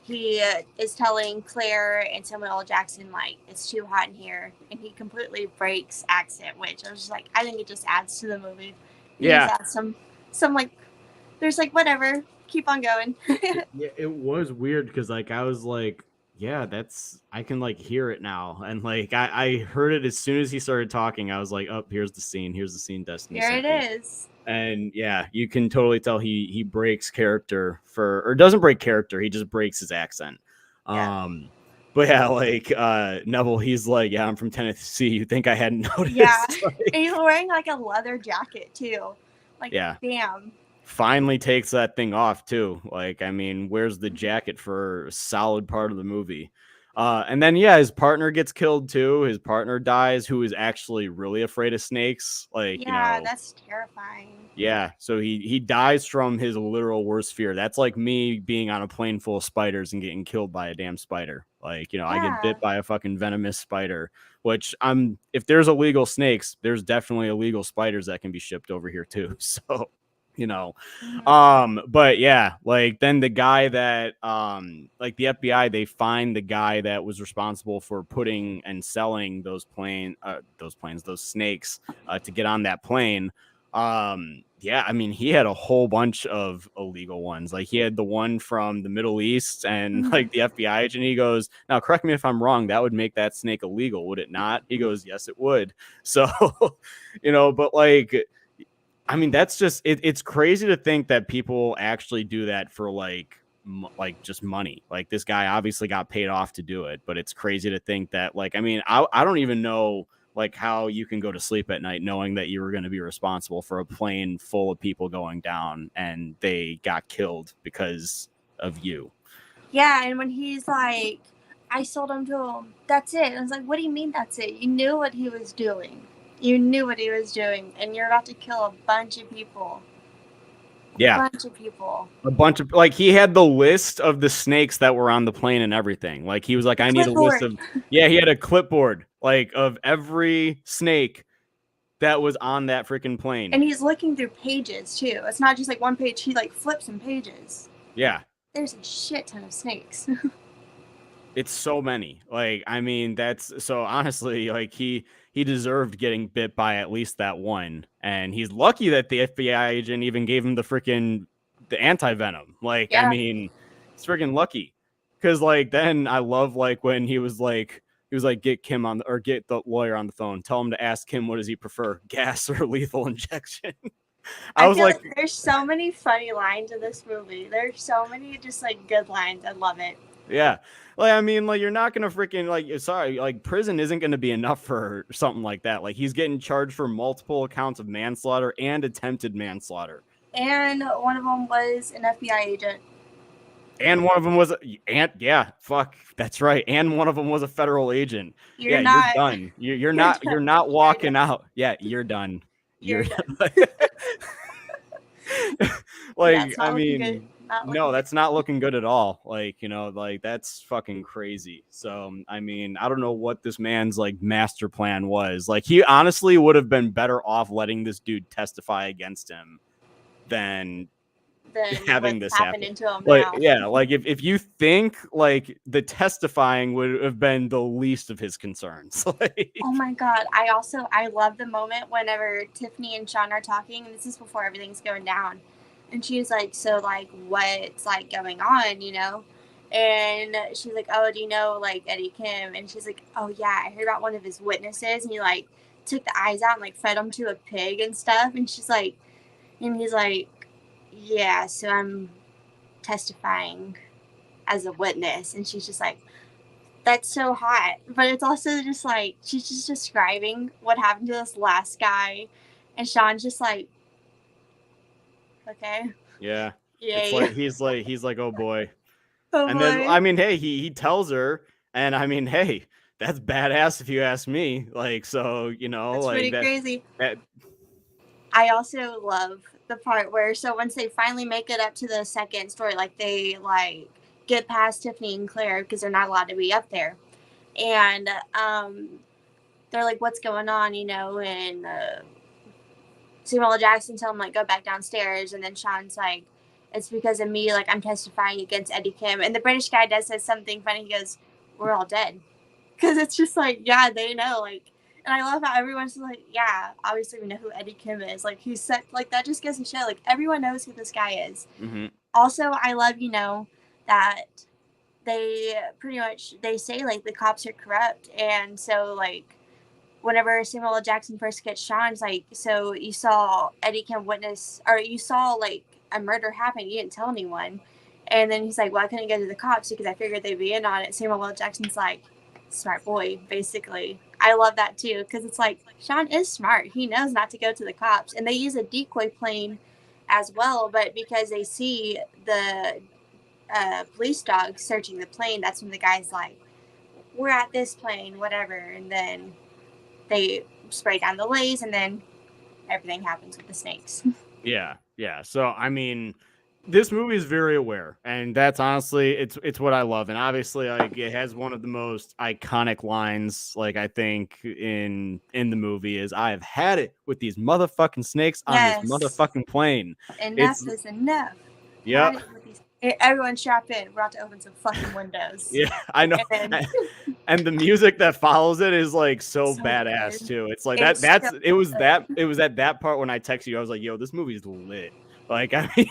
he is telling Claire and Samuel L. Jackson, like, it's too hot in here. And he completely breaks accent, which I was just like, I think it just adds to the movie. Yeah. Adds some like, there's like, whatever, keep on going. Yeah, it was weird because, like, I was like, yeah, I can, like, hear it now. And, like, I heard it as soon as he started talking. I was like, oh, here's the scene. Destiny. Here it is. And yeah, you can totally tell he breaks character or doesn't break character. He just breaks his accent. Yeah. But yeah, like Neville, he's like, yeah, I'm from Tennessee. You think I hadn't noticed? Yeah. Like, and he's wearing like a leather jacket too. Like, yeah. Damn. Finally takes that thing off too. Like, I mean, where's the jacket for a solid part of the movie? And then, yeah, his partner gets killed too. His partner dies, who is actually really afraid of snakes. Like, yeah, that's terrifying. Yeah, so he dies from his literal worst fear. That's like me being on a plane full of spiders and getting killed by a damn spider. Like, I get bit by a fucking venomous spider, which if there's illegal snakes, there's definitely illegal spiders that can be shipped over here too. So, but yeah, like then the guy that like the FBI, they find the guy that was responsible for putting and selling those snakes to get on that plane. Yeah, I mean, he had a whole bunch of illegal ones. Like, he had the one from the Middle East, and like the FBI agent, he goes, now correct me if I'm wrong, that would make that snake illegal, would it not? He goes, yes, it would. So, but like, I mean, that's just it's crazy to think that people actually do that for like just money. Like, this guy obviously got paid off to do it, but it's crazy to think that, like, I mean, I don't even know like how you can go to sleep at night knowing that you were going to be responsible for a plane full of people going down and they got killed because of you. Yeah, and when he's like, I sold him to him, that's it. And I was like, what do you mean that's it? You knew what he was doing. And you're about to kill a bunch of people. Yeah. A bunch of, like, he had the list of the snakes that were on the plane and everything. Like, he was like, I need a list of, he had a clipboard, like, of every snake that was on that freaking plane. And he's looking through pages, too. It's not just, like, one page. He, like, flips some pages. Yeah. There's a shit ton of snakes. It's so many. Like, I mean, that's, so honestly, like, he deserved getting bit by at least that one. And he's lucky that the FBI agent even gave him the anti-venom. Like, yeah. I mean, it's freaking lucky. Because, like, then I love, like, when he was like, get the lawyer on the phone. Tell him to ask him, what does he prefer, gas or lethal injection? I was like, there's so many funny lines in this movie. There's so many just, like, good lines. I love it. Yeah. Like, I mean, like, you're not gonna freaking like prison isn't gonna be enough for something like that. Like, he's getting charged for multiple accounts of manslaughter and attempted manslaughter. And one of them was an FBI agent. And one of them was, yeah, fuck, that's right. And one of them was a federal agent. You're Yeah, you're not. done. You're not walking out. Yeah, you're done. You're You're done. Yeah, like, it's I not looking good. mean, Not no, looking that's not looking good at all. Like, like that's fucking crazy. So, I mean, I don't know what this man's like master plan was. Like, he honestly would have been better off letting this dude testify against him than than having what's this happen. happened to him Like, now. yeah, like if you think like the testifying would have been the least of his concerns. Like, Oh my god! I love the moment whenever Tiffany and Sean are talking. And this is before everything's going down, and she's like, "So like, what's like going on?" And she's like, "Oh, do you know like Eddie Kim?" And she's like, "Oh yeah, I heard about one of his witnesses, and he like took the eyes out and like fed them to a pig and stuff." And she's like, and he's like, "Yeah, so I'm testifying as a witness," and she's just like, that's so hot. But it's also just like she's just describing what happened to this last guy, and Sean's just like, okay, yeah, it's yay. like he's like, oh boy. Oh And then, boy. I mean, hey, he tells her, and I mean, hey, that's badass if you ask me. Like, so, That's like pretty crazy. that I also love the part where so once they finally make it up to the second story, like they like get past Tiffany and Claire because they're not allowed to be up there, and they're like, "What's going on?" And Samuel L. Jackson tell him like go back downstairs, and then Sean's like, "It's because of me. Like I'm testifying against Eddie Kim." And the British guy does say something funny. He goes, "We're all dead," because it's just like, yeah, they know. Like, and I love how everyone's just like, yeah, obviously we know who Eddie Kim is. Like he's set. Like that just goes to show. Like everyone knows who this guy is. mm-hmm. Also, I love that they pretty much they say like the cops are corrupt, and so like whenever Samuel L. Jackson first gets Sean, it's like, so you saw Eddie Kim witness, or you saw like a murder happen, you didn't tell anyone. And then he's like, well, I couldn't go to the cops because I figured they'd be in on it. Samuel L. Jackson's like, smart boy, basically. I love that too, because it's like, Sean is smart. He knows not to go to the cops. And they use a decoy plane as well, but because they see the police dog searching the plane, that's when the guy's like, we're at this plane, whatever. And then they spray down the lays, and then everything happens with the snakes. Yeah. So, I mean, this movie is very aware, and that's honestly it's what I love. And obviously, like, it has one of the most iconic lines, like, I think in the movie is, "I have had it with these motherfucking snakes on this motherfucking plane." Enough is enough. Yeah. Everyone strap in. We're about to open some fucking windows. Yeah, I know. And the music that follows it is like so badass good. Too. It's like it was at that part when I texted you, I was like, yo, this movie's lit. Like, I mean,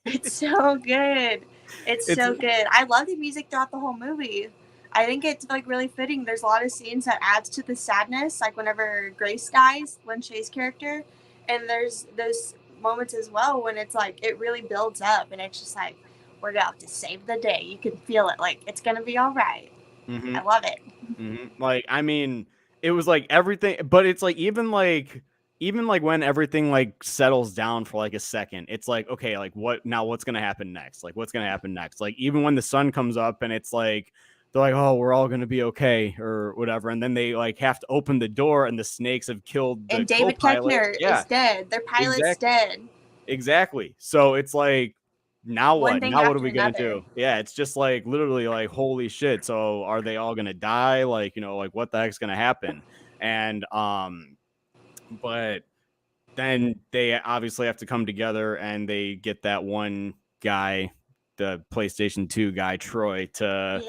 it's so good. It's so good. I love the music throughout the whole movie. I think it's like really fitting. There's a lot of scenes that adds to the sadness, like whenever Grace dies, Lynn Shay's character, and there's those moments as well when it's like it really builds up, and it's just like, we're gonna have to save the day. You can feel it, like it's gonna be all right. Mm-hmm. I love it. Mm-hmm. Like, I mean, it was like everything, but it's like even like when everything like settles down for like a second, it's like, okay, like what's gonna happen next? Like, what's gonna happen next? Like, even when the sun comes up and it's like they're like, oh, we're all gonna be okay or whatever, and then they like have to open the door and the snakes have killed the and David co-pilot. Koechner is dead. Their pilot's dead. Exactly. So it's like, now what? Now what are we gonna another. do? Yeah, it's just like literally like, holy shit. So are they all gonna die? Like, like what the heck's gonna happen? And but then they obviously have to come together and they get that one guy, the PlayStation 2 guy, Troy, to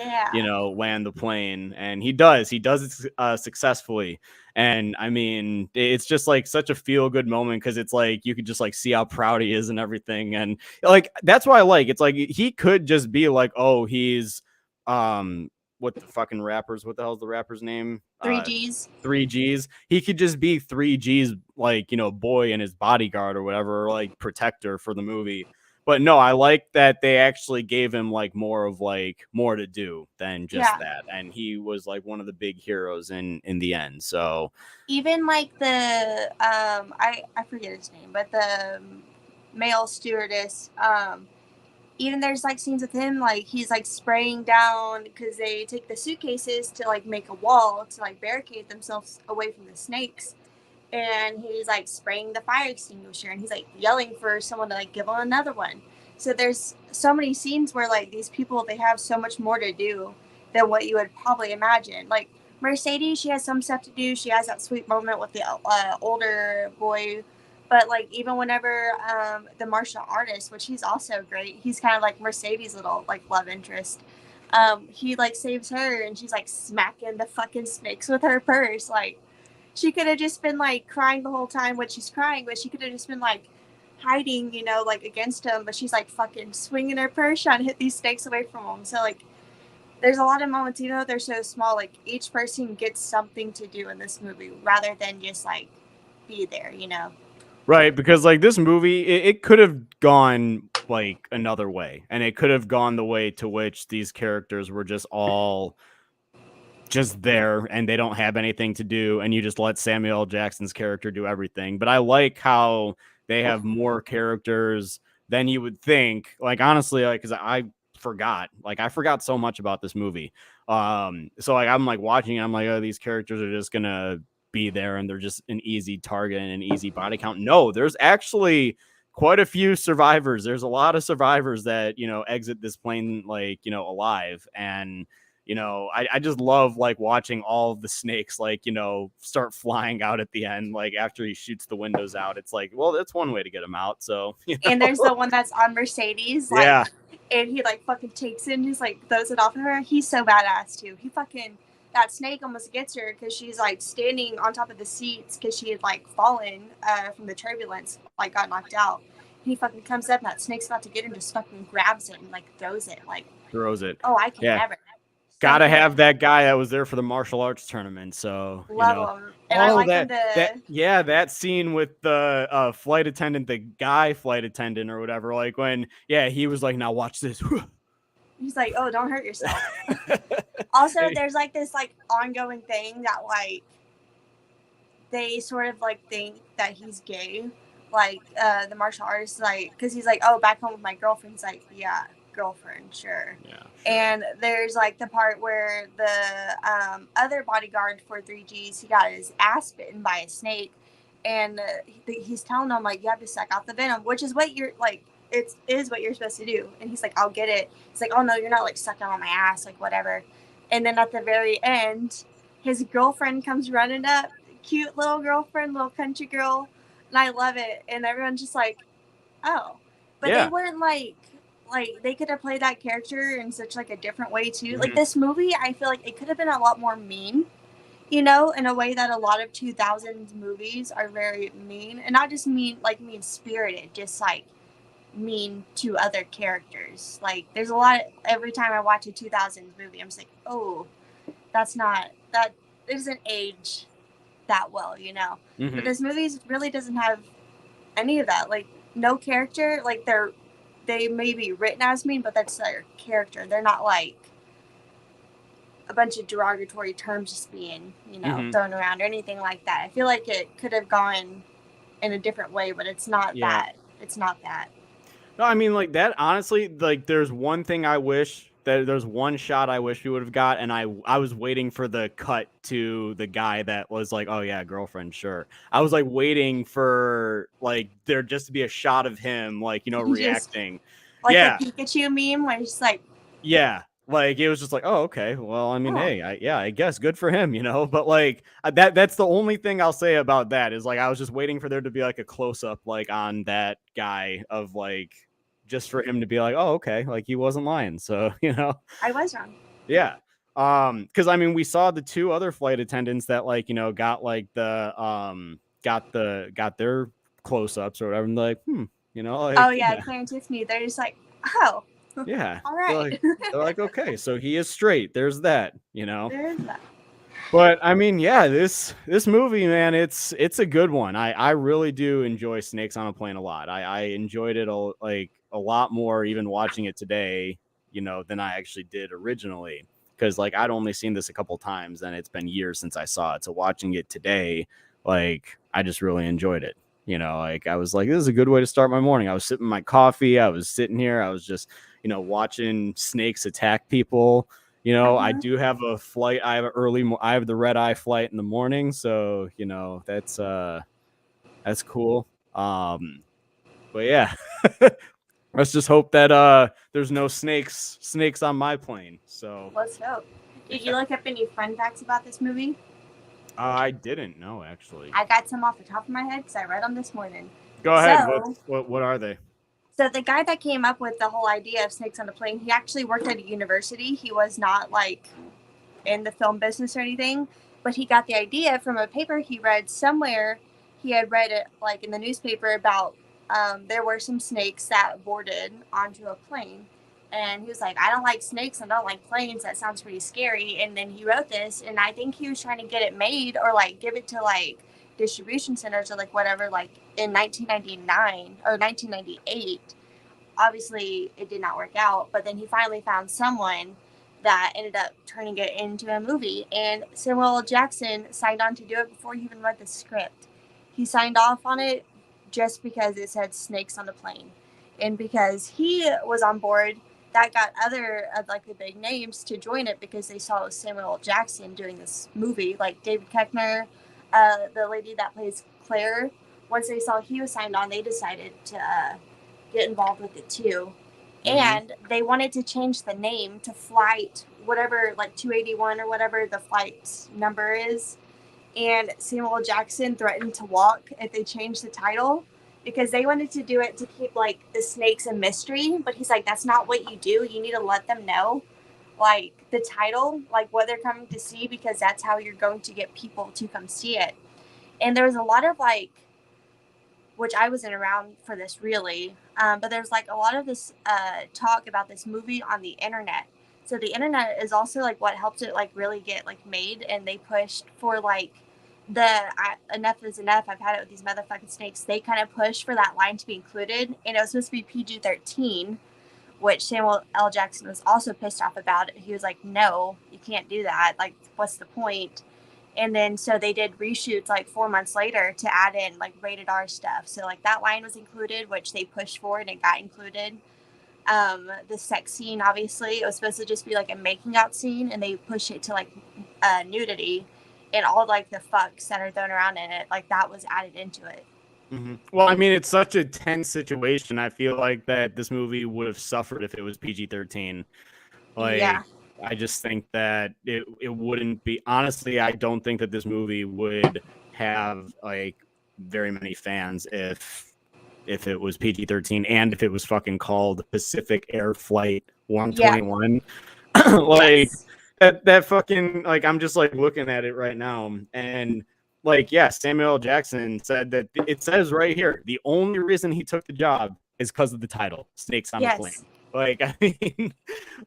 land the plane, and he does it successfully. And I mean, it's just like such a feel good moment because it's like you could just like see how proud he is and everything, and like that's why I like it's like he could just be like, oh, he's what the fucking rappers, what the hell's the rapper's name? 3Gs. 3Gs. He could just be 3Gs, like, boy and his bodyguard or whatever, or like protector for the movie. But no, I like that they actually gave him like more to do than just that, and he was like one of the big heroes in the end. So even like the I forget his name, but the male stewardess, even there's like scenes with him, like he's like spraying down because they take the suitcases to like make a wall to like barricade themselves away from the snakes, and he's like spraying the fire extinguisher, and he's like yelling for someone to like give him another one. So there's so many scenes where like these people, they have so much more to do than what you would probably imagine. Like Mercedes, she has some stuff to do. She has that sweet moment with the older boy. But like even whenever the martial artist, which he's also great, he's kind of like Mercedes' little like love interest. He like saves her, and she's like smacking the fucking snakes with her purse. Like she could have just been like crying the whole time when she's crying, but she could have just been like hiding, you know, like against him. But she's like fucking swinging her purse trying to hit these snakes away from him. So like there's a lot of moments, you know, they're so small. Like each person gets something to do in this movie rather than just like be there, you know. right, because like this movie, it could have gone like another way, and it could have gone the way to which these characters were just all just there and they don't have anything to do, and you just let Samuel L. Jackson's character do everything. But I like how they have more characters than you would think. Like honestly, like because I forgot so much about this movie. So like I'm like watching it, I'm like, oh, these characters are just gonna be there and they're just an easy target and an easy body count. No, there's actually quite a few survivors. There's a lot of survivors that, you know, exit this plane like, you know, alive. And you know, I just love like watching all of the snakes like, you know, start flying out at the end, like after he shoots the windows out. It's like, well, that's one way to get them out. So you know? And there's the one that's on Mercedes, like, yeah, and he like fucking takes it and just like throws it off of her. He's so badass too. He fucking, that snake almost gets her because she's like standing on top of the seats because she had like fallen from the turbulence, like got knocked out. And he fucking comes up and that snake's about to get him, just fucking grabs it and like throws it. Like throws it. Oh, I can Yeah. never. Gotta have that guy that was there for the martial arts tournament. So love you know, him. And I like that scene with the flight attendant, the guy flight attendant or whatever, like when he was like, now watch this. He's like, oh, don't hurt yourself. Also, there's like this like ongoing thing that like they sort of like think that he's gay, like the martial artist, like because he's like, oh, back home with my girlfriend. He's like, yeah, girlfriend, sure. Yeah, sure. And there's like the part where the other bodyguard for 3Gs, he got his ass bitten by a snake, and he's telling him like, you have to suck out the venom, which is what you're like, it is what you're supposed to do. And he's like, I'll get it. He's like, oh no, you're not like sucking on my ass, like whatever. And then at the very end, his girlfriend comes running up, cute little girlfriend, little country girl, and I love it. And everyone's just like, oh, but they weren't like they could have played that character in such like a different way too. Mm-hmm. Like this movie, I feel like it could have been a lot more mean, you know, in a way that a lot of 2000s movies are very mean, and not just mean spirited, just like mean to other characters. Like there's a lot every time I watch a 2000s movie, I'm just like, oh, that doesn't age that well, you know. Mm-hmm. But this movie really doesn't have any of that. Like no character, like they may be written as mean, but that's their character. They're not like a bunch of derogatory terms just being, you know, mm-hmm. thrown around or anything like that. I feel like it could have gone in a different way, but it's not that. It's not that. No, I mean, like that, honestly, like there's one shot I wish we would have got, and I was waiting for the cut to the guy that was like, oh yeah, girlfriend, sure. I was like waiting for like there just to be a shot of him, like, you know, reacting. Like the Pikachu meme where he's like, yeah. Like it was just like, oh, okay. Well, I mean, hey, I guess good for him, you know. But like that's the only thing I'll say about that is like I was just waiting for there to be like a close up like on that guy of like just for him to be like, oh, okay, like he wasn't lying. So you know, I was wrong. Yeah, because I mean, we saw the two other flight attendants that like you know got like the got their close ups or whatever. And like, you know. Like, Claire and Tiffany. They're just like, oh. Yeah. All right. They're like, okay, so he is straight. There's that, you know. There's that. But I mean, yeah, this movie, man, it's a good one. I really do enjoy Snakes on a Plane a lot. I enjoyed it a lot more even watching it today, than I actually did originally. Because like I'd only seen this a couple times, and it's been years since I saw it. So watching it today, like I just really enjoyed it. Like I was like, this is a good way to start my morning. I was sipping my coffee. I was sitting here. I was just, watching snakes attack people. I do have a flight. I have the red eye flight in the morning. So, that's cool. But yeah, let's just hope that there's no snakes on my plane. So Let's hope. Did you look up any fun facts about this movie? I didn't know, actually. I got some off the top of my head because I read them this morning. Go ahead. So, what are they? So the guy that came up with the whole idea of Snakes on a Plane, he actually worked at a university. He was not like in the film business or anything, but he got the idea from a paper he read somewhere. He had read it like in the newspaper about there were some snakes that boarded onto a plane. And he was like, I don't like snakes. I don't like planes. That sounds pretty scary. And then he wrote this, and I think he was trying to get it made or like give it to like distribution centers or like whatever, like in 1999 or 1998. Obviously it did not work out, but then he finally found someone that ended up turning it into a movie, and Samuel L. Jackson signed on to do it before he even read the script. He signed off on it just because it said Snakes on the Plane, and because he was on board, that got other of like the big names to join it because they saw Samuel L. Jackson doing this movie, like David Koechner, the lady that plays Claire. Once they saw he was signed on, they decided to get involved with it too. Mm-hmm. And they wanted to change the name to Flight, whatever, like 281 or whatever the flight number is. And Samuel L. Jackson threatened to walk if they changed the title because they wanted to do it to keep like the snakes a mystery. But he's like, that's not what you do. You need to let them know like the title, like what they're coming to see, because that's how you're going to get people to come see it. And there was a lot of like, which I wasn't around for this really, but there's like a lot of this talk about this movie on the internet. So the internet is also like what helped it like really get like made, and they pushed for like enough is enough. I've had it with these motherfucking snakes. They kind of pushed for that line to be included, and it was supposed to be PG-13, which Samuel L. Jackson was also pissed off about it. He was like, no, you can't do that. Like, what's the point? And then so they did reshoots like 4 months later to add in like rated R stuff. So like that line was included, which they pushed for, and it got included. The sex scene, obviously, it was supposed to just be like a making out scene, and they pushed it to like nudity, and all like the fucks that are thrown around in it, like that was added into it. Mm-hmm. Well, I mean, it's such a tense situation. I feel like that this movie would have suffered if it was PG-13. Like, yeah. I just think that it wouldn't be. Honestly, I don't think that this movie would have like very many fans if it was PG-13 and if it was fucking called Pacific Air Flight 121. Yeah. Like yes. that fucking, like, I'm just like looking at it right now, and like, yeah, Samuel L. Jackson said that it says right here the only reason he took the job is because of the title, Snakes on a Plane. Like, I mean,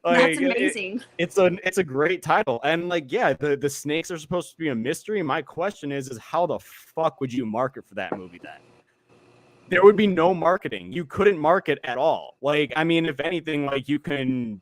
like, that's amazing. It's a great title, and like, yeah, the snakes are supposed to be a mystery. My question is how the fuck would you market for that movie then? There would be no marketing. You couldn't market at all. Like, I mean, if anything, like you can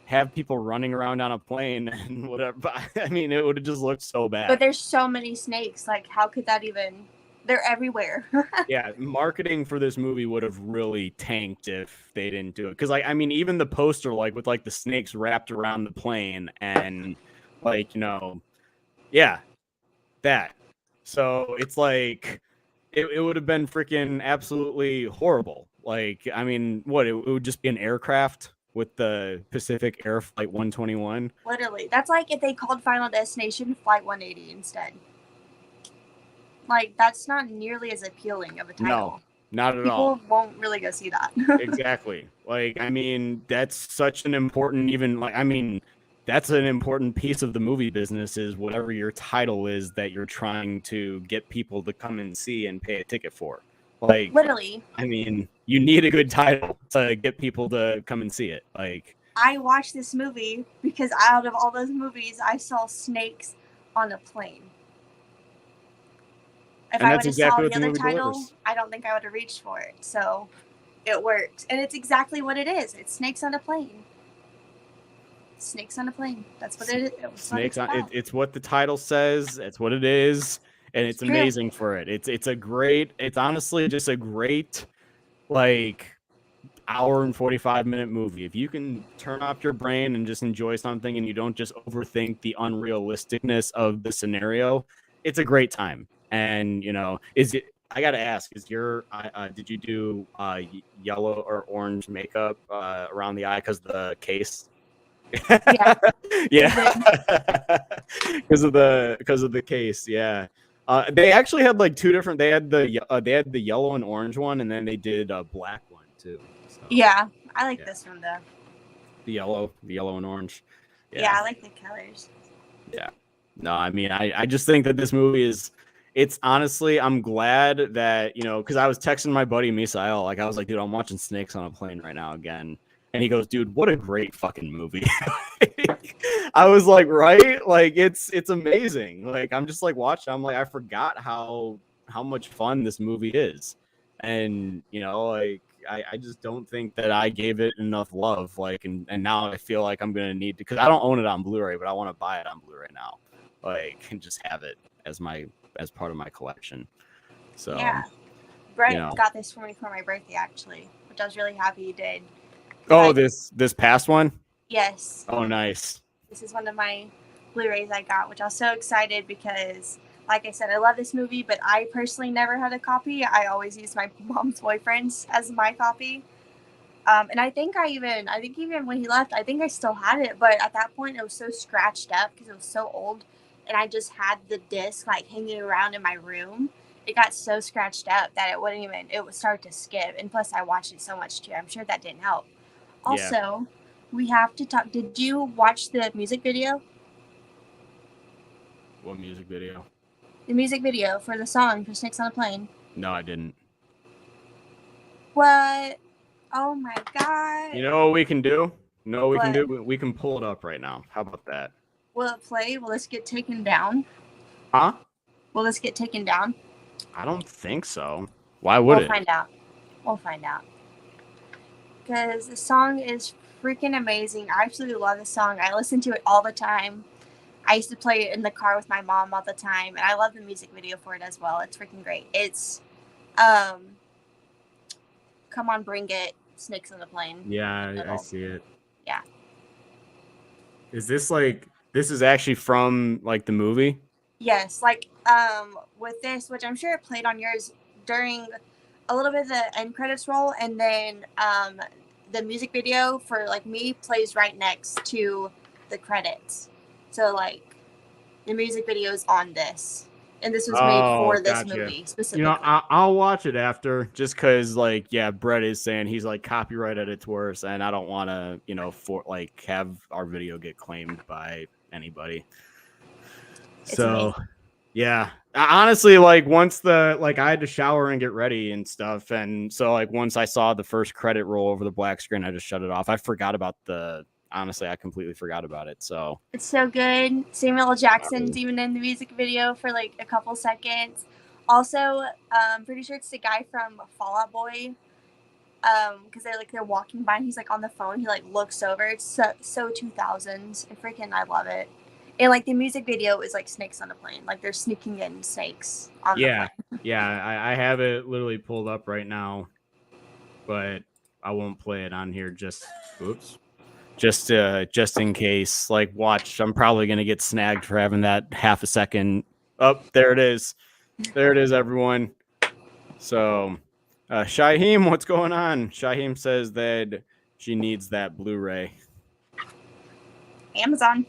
have people running around on a plane and whatever. But I mean, it would have just looked so bad. But there's so many snakes. Like, how could that even? They're everywhere. Yeah, marketing for this movie would have really tanked if they didn't do it. Because, like, I mean, even the poster, like, with, like, the snakes wrapped around the plane and, like, yeah, that. So it's like, it would have been freaking absolutely horrible. Like, I mean, what? It would just be an aircraft with the Pacific Air Flight 121. Literally. That's like if they called Final Destination Flight 180 instead. Like, that's not nearly as appealing of a title. No, not at all. People won't really go see that. Exactly. Like, I mean, that's such an important, that's an important piece of the movie business, is whatever your title is that you're trying to get people to come and see and pay a ticket for. Like, literally. I mean, you need a good title to get people to come and see it. Like, I watched this movie because out of all those movies, I saw snakes on a plane. If And I that's would have saw exactly what the the other movie title, delivers. I don't think I would have reached for it. So it worked. And it's exactly what it is. It's snakes on a plane. Snakes on a plane. That's what it is. That's what Snakes it's on about. it's what the title says. It's what it is, and it's true. amazing for it. It's honestly just a great like hour and 45-minute movie. If you can turn off your brain and just enjoy something and you don't just overthink the unrealisticness of the scenario, it's a great time. And I gotta ask, did you do yellow or orange makeup around the eye because the case? Yeah. Yeah. because of the case. Yeah. They actually had like two different. They had the yellow and orange one, and then they did a black one too. So, Yeah. I like this one though. the yellow and orange. Yeah, I like the colors. Yeah. No, I mean, I just think that this movie it's honestly, I'm glad that, because I was texting my buddy Misael, like I was like, dude, I'm watching Snakes on a Plane right now again. And he goes, dude, what a great fucking movie. I was like, right? Like it's amazing. Like I'm just like watching, I'm like, I forgot how much fun this movie is. And like I just don't think that I gave it enough love. Like and now I feel like I'm gonna need to, because I don't own it on Blu-ray, but I want to buy it on Blu-ray now. Like and just have it as part of my collection. So yeah. Brett got this for me for my birthday actually, which I was really happy he did. Oh, this past one? Yes. Oh, nice. This is one of my Blu-rays I got, which I was so excited because, like I said, I love this movie, but I personally never had a copy. I always used my mom's boyfriend's as my copy. And I think even when he left, I think I still had it, but at that point it was so scratched up because it was so old, and I just had the disc like hanging around in my room. It got so scratched up that it would start to skip, and plus I watched it so much too. I'm sure that didn't help. Also, we have to talk. Did you watch the music video? What music video? The music video for the song for Snakes on a Plane. No, I didn't. What? Oh my god. You know what we can do? We What? can do? We can pull it up right now. How about that? Will it play? Will this get taken down? Huh? Will this get taken down? I don't think so. Why would it? We'll find out. We'll find out. Because the song is freaking amazing. I absolutely love the song. I listen to it all the time. I used to play it in the car with my mom all the time, and I love the music video for it as well. It's freaking great. It's Come On Bring It, Snakes on the Plane. Yeah, I see it. Yeah. Is this is actually from like the movie? Yes, like with this, which I'm sure it played on yours during a little bit of the end credits roll, and then the music video for like me plays right next to the credits. So like the music video is on this, and this was made for this movie specifically. I'll watch it after, just because Brett is saying he's like copyright at its worst, and I don't want to have our video get claimed by anybody. So yeah, honestly, once I had to shower and get ready and stuff, and so once I saw the first credit roll over the black screen, I just shut it off. I forgot about honestly, I completely forgot about it. So it's so good. Samuel L. Jackson's even in the music video for like a couple seconds. Also, I'm pretty sure it's the guy from Fall Out Boy. Because they're walking by and he's like on the phone. He like looks over. It's so 2000s. I love it. And the music video is like snakes on a plane. Like they're sneaking in snakes on the plane. Yeah. I have it literally pulled up right now, but I won't play it on here. Just in case. Watch. I'm probably gonna get snagged for having that half a second. Oh, there it is. There it is, everyone. So, Shaheem, what's going on? Shaheem says that she needs that Blu-ray. Amazon.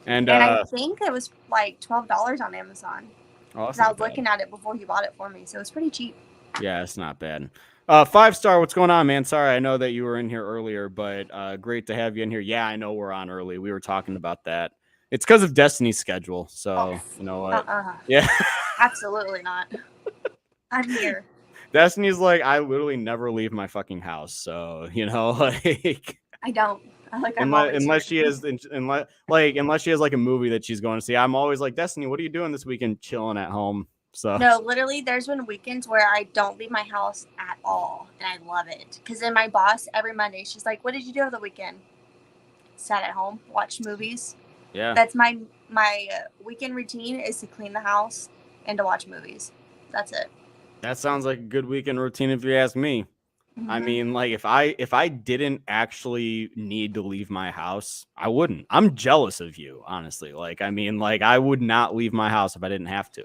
And I think it was like $12 on Amazon. Oh, because I was looking at it before he bought it for me, so it's pretty cheap. Yeah, it's not bad. 5-star, what's going on, man? Sorry, I know that you were in here earlier, but great to have you in here. Yeah, I know we're on early. We were talking about that. It's because of Destiny's schedule, so you know what? Yeah, absolutely not. I'm here. Destiny's I literally never leave my fucking house, so I don't. I'm always unless she has like a movie that she's going to see. I'm always like, Destiny, what are you doing this weekend? Chilling at home. So No, literally, there's been weekends where I don't leave my house at all, and I love it. Because then my boss every Monday, she's like, "What did you do over the weekend?" Sat at home, watched movies. yeah, That's my weekend routine is to clean the house and to watch movies. That's it. that sounds like a good weekend routine if you ask me. I Mhm. mean, like if I didn't actually need to leave my house, I wouldn't. I'm jealous of you, honestly. Like, I mean, like I would not leave my house if I didn't have to.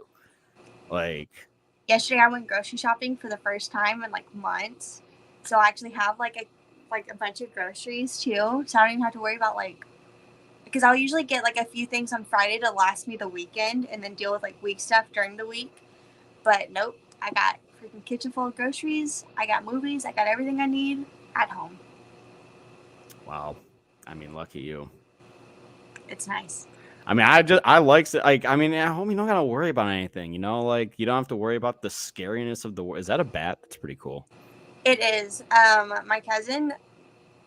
Like, Yesterday, I went grocery shopping for the first time in like months, so I actually have like a bunch of groceries too. So I don't even have to worry about like because I'll usually get like a few things on Friday to last me the weekend, and then deal with like week stuff during the week. But nope, I got freaking kitchen full of groceries. I got movies. I got everything I need at home. wow. I mean, lucky you. It's nice. I mean, I like like I mean, at home you don't gotta worry about anything, you know. Like you don't have to worry about the scariness of the world. Is that a bat? That's pretty cool. It is. My cousin.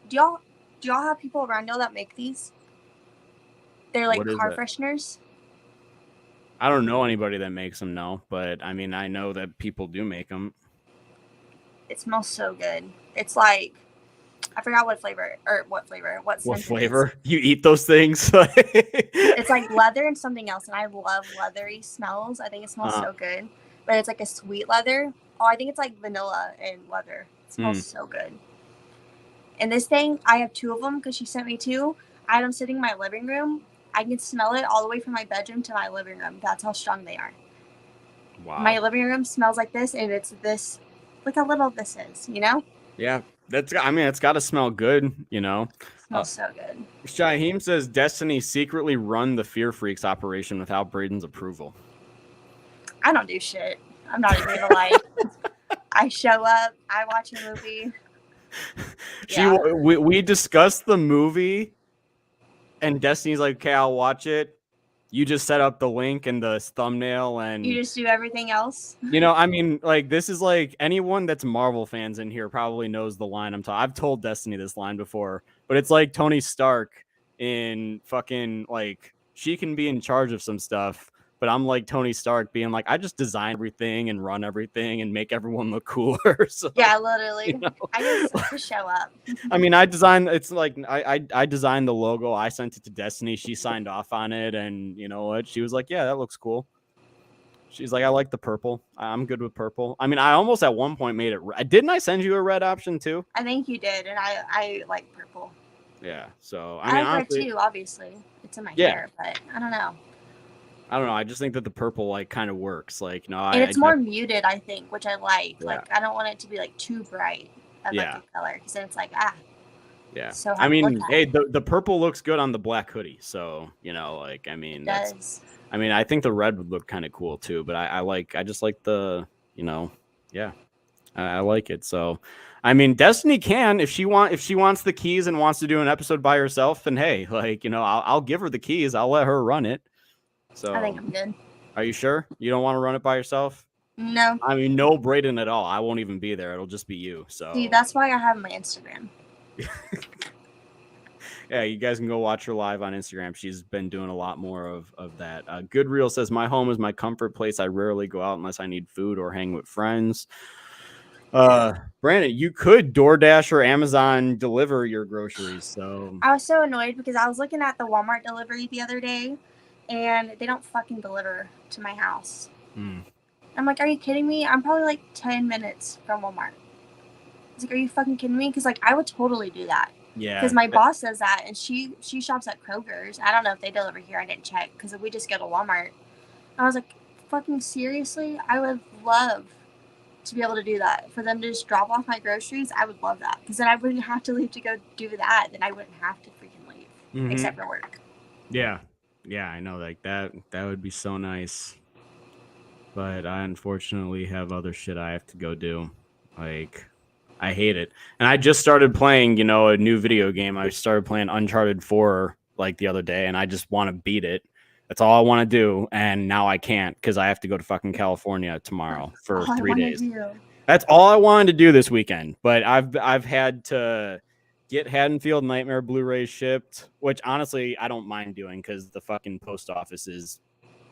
Do y'all have people around y'all that make these? They're like What is car it? fresheners. I don't know anybody that makes them, no, but I mean, I know that people do make them. It smells so good. It's like I forgot what flavor. What What scent it is. flavor? You eat those things? It's like leather and something else, and I love leathery smells. I think it smells so good. But it's like a sweet leather. Oh, I think it's like vanilla and leather. It smells so good. And this thing, I have two of them because she sent me two. I had them sitting in my living room. I can smell it all the way from my bedroom to my living room. That's how strong they are. Wow. My living room smells like this, and it's this. Look how little this is, you know? Yeah, I mean, it's got to smell good, you know. It smells so good. Shaheem says Destiny secretly run the Fear Freaks operation without Braden's approval. I don't do shit. I'm not even gonna lie. I show up. I watch a movie. We discussed the movie, and Destiny's like, "Okay, I'll watch it." You just set up the link and the thumbnail, and you just do everything else. You know, I mean, like this is like anyone that's Marvel fans in here probably knows the line I'm talking. I've told Destiny this line before, but it's like Tony Stark in fucking like she can be in charge of some stuff, but I'm like Tony Stark being like, I just design everything and run everything and make everyone look cooler. So, yeah, literally. you know? I just show up. I mean, I designed. It's like I designed the logo. I sent it to Destiny. She signed off on it, and you know what? She was like, "Yeah, that looks cool." She's like, I like the purple. I'm good with purple. I mean, I almost at one point made it. Didn't I send you a red option too? I think you did, and I like purple. Yeah. So I mean, like red too. Obviously, it's in my hair, but I don't know. I just think that the purple like kind of works. Like no, and it's more muted, I think, which I like. Yeah. Like I don't want it to be like too bright of like a color because then it's like Yeah. So I mean, hey, the purple looks good on the black hoodie. So you know, like I mean, that's. I mean, I think the red would look kind of cool too, but I just like the, you know, yeah, I like it. So, I mean, Destiny can, if she wants the keys and wants to do an episode by herself, then hey, like, you know, I'll give her the keys. I'll let her run it. So I think I'm good. Are you sure you don't want to run it by yourself? No. I mean, no Braden at all. I won't even be there. It'll just be you. So see, that's why I have my Instagram. Yeah, you guys can go watch her live on Instagram. She's been doing a lot more of that. Good Real says, my home is my comfort place. I rarely go out unless I need food or hang with friends. Brandon, you could DoorDash or Amazon deliver your groceries. So I was so annoyed because I was looking at the Walmart delivery the other day, and they don't fucking deliver to my house. I'm like, are you kidding me? I'm probably like 10 minutes from Walmart. I was like, are you fucking kidding me? Because like I would totally do that. Yeah. Because my boss says that, and she shops at Kroger's. I don't know if they deliver here. I didn't check because we just go to Walmart. I was like, fucking seriously? I would love to be able to do that. For them to just drop off my groceries, I would love that. Because then I wouldn't have to leave to go do that. Then I wouldn't have to freaking leave, except for work. Yeah. Yeah, I know. Like that would be so nice. But I unfortunately have other shit I have to go do. Like, I hate it. And I just started playing, you know, a new video game. I started playing Uncharted 4 like the other day, and I just want to beat it. That's all I want to do. And now I can't because I have to go to fucking California tomorrow for 3 days. That's all I wanted to do this weekend. But I've had to get Haddonfield Nightmare Blu-ray shipped, which honestly I don't mind doing because the fucking post office is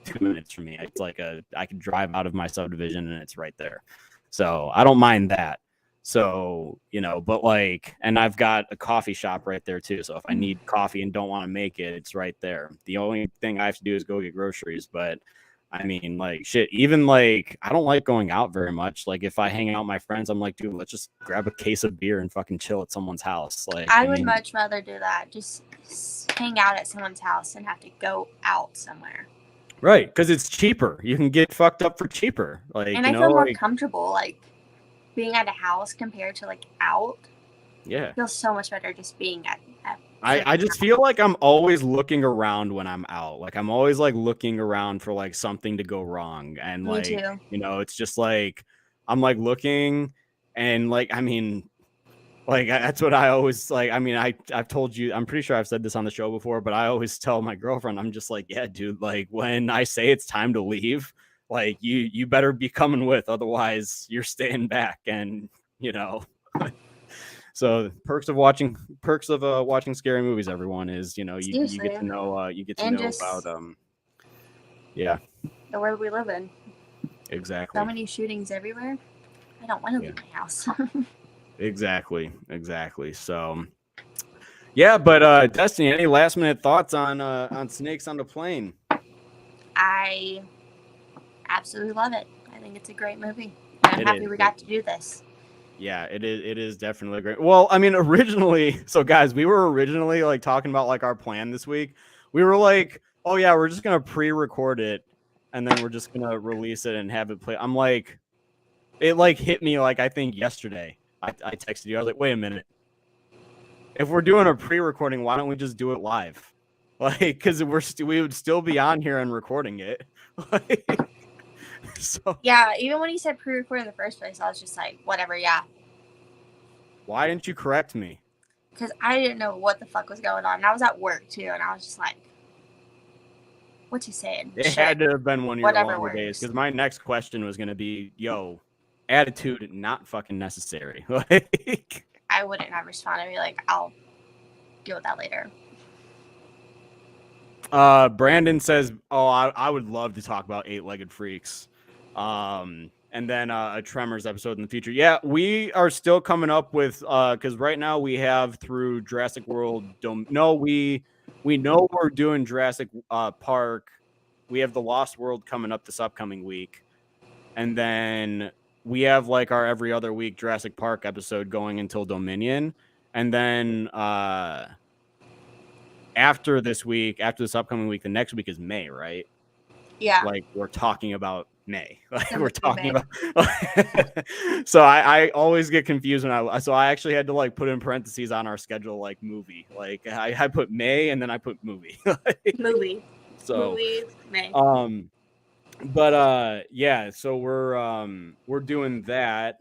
2 minutes from me. It's like I could drive out of my subdivision and it's right there. So I don't mind that. So, you know, but like, and I've got a coffee shop right there too. So if I need coffee and don't want to make it, it's right there. The only thing I have to do is go get groceries. But I mean, like, shit, even like, I don't like going out very much. Like, if I hang out with my friends, I'm like, dude, let's just grab a case of beer and fucking chill at someone's house. Like, I would much rather do that. Just hang out at someone's house and have to go out somewhere. Right, because it's cheaper. You can get fucked up for cheaper. Like, and I feel more comfortable, like, being at a house compared to, like, out. Yeah. It feels so much better just being at I just feel like I'm always looking around when I'm out. Like, I'm always, like, looking around for, like, something to go wrong. And, like, you know, it's just, like, I'm, like, looking and, like, I mean, like, that's what I always, like, I mean, I've told you, I'm pretty sure I've said this on the show before, but I always tell my girlfriend, I'm just like, yeah, dude, like, when I say it's time to leave, like, you better be coming with, otherwise you're staying back. And, you know, so perks of watching scary movies, everyone, is, you know, you get to know about yeah, the world we live in. Exactly. So many shootings everywhere. I don't want to leave my house. Exactly. So yeah, but Destiny, any last minute thoughts on Snakes on the Plane? I absolutely love it. I think it's a great movie. And I'm happy we got to do this. Yeah, it is definitely great. Well, I mean, originally, so guys, we were originally like talking about like our plan this week. We were like, oh yeah, we're just gonna pre-record it and then we're just gonna release it and have it play. I'm like, it like hit me like I think yesterday. I texted you. I was like, wait a minute. If we're doing a pre-recording, why don't we just do it live? Like, because we would still be on here and recording it. Like, so yeah, even when he said pre-record in the first place, I was just like, whatever, yeah. Why didn't you correct me? Because I didn't know what the fuck was going on. And I was at work too, and I was just like, what you saying? It had to have been one of your longer days, because my next question was going to be, yo, attitude not fucking necessary. Like, I wouldn't have responded. Be like, I'll deal with that later. Brandon says, oh, I would love to talk about Eight-Legged Freaks. And then a Tremors episode in the future. Yeah, we are still coming up with, because right now we have through Jurassic World. We know we're doing Jurassic Park. We have the Lost World coming up this upcoming week. And then we have like our every other week Jurassic Park episode going until Dominion. And then after this upcoming week, the next week is May, right? Yeah. Like we're talking about May. Like we're talking about. So I always get confused so I actually had to like put in parentheses on our schedule like movie. Like I put May and then I put movie. Movie. So movie May. But yeah, so we're doing that.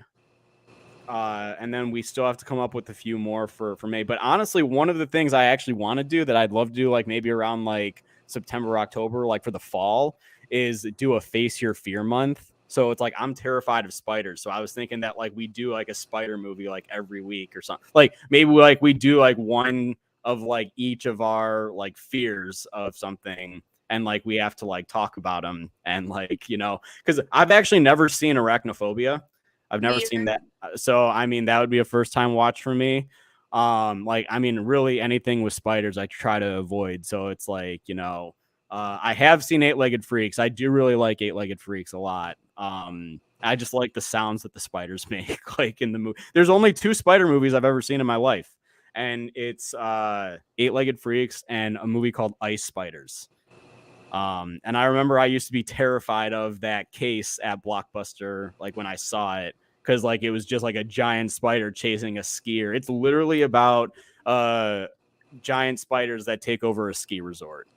And then we still have to come up with a few more for May. But honestly, one of the things I actually want to do that I'd love to do, like maybe around like September, October, like for the fall, is do a Face Your Fear month. So it's like I'm terrified of spiders. So I was thinking that like we do like a spider movie like every week or something. Like maybe we do like one of like each of our like fears of something. And like we have to like talk about them. And like, you know, because I've actually never seen Arachnophobia. I've never seen that. So, I mean, that would be a first time watch for me. Like, I mean, really anything with spiders I try to avoid. So it's like, you know, I have seen Eight-Legged Freaks. I do really like Eight-Legged Freaks a lot. I just like the sounds that the spiders make, like in the movie. There's only 2 spider movies I've ever seen in my life. And it's Eight-Legged Freaks and a movie called Ice Spiders. And I remember I used to be terrified of that case at Blockbuster, like when I saw it, because like it was just like a giant spider chasing a skier. It's literally about giant spiders that take over a ski resort.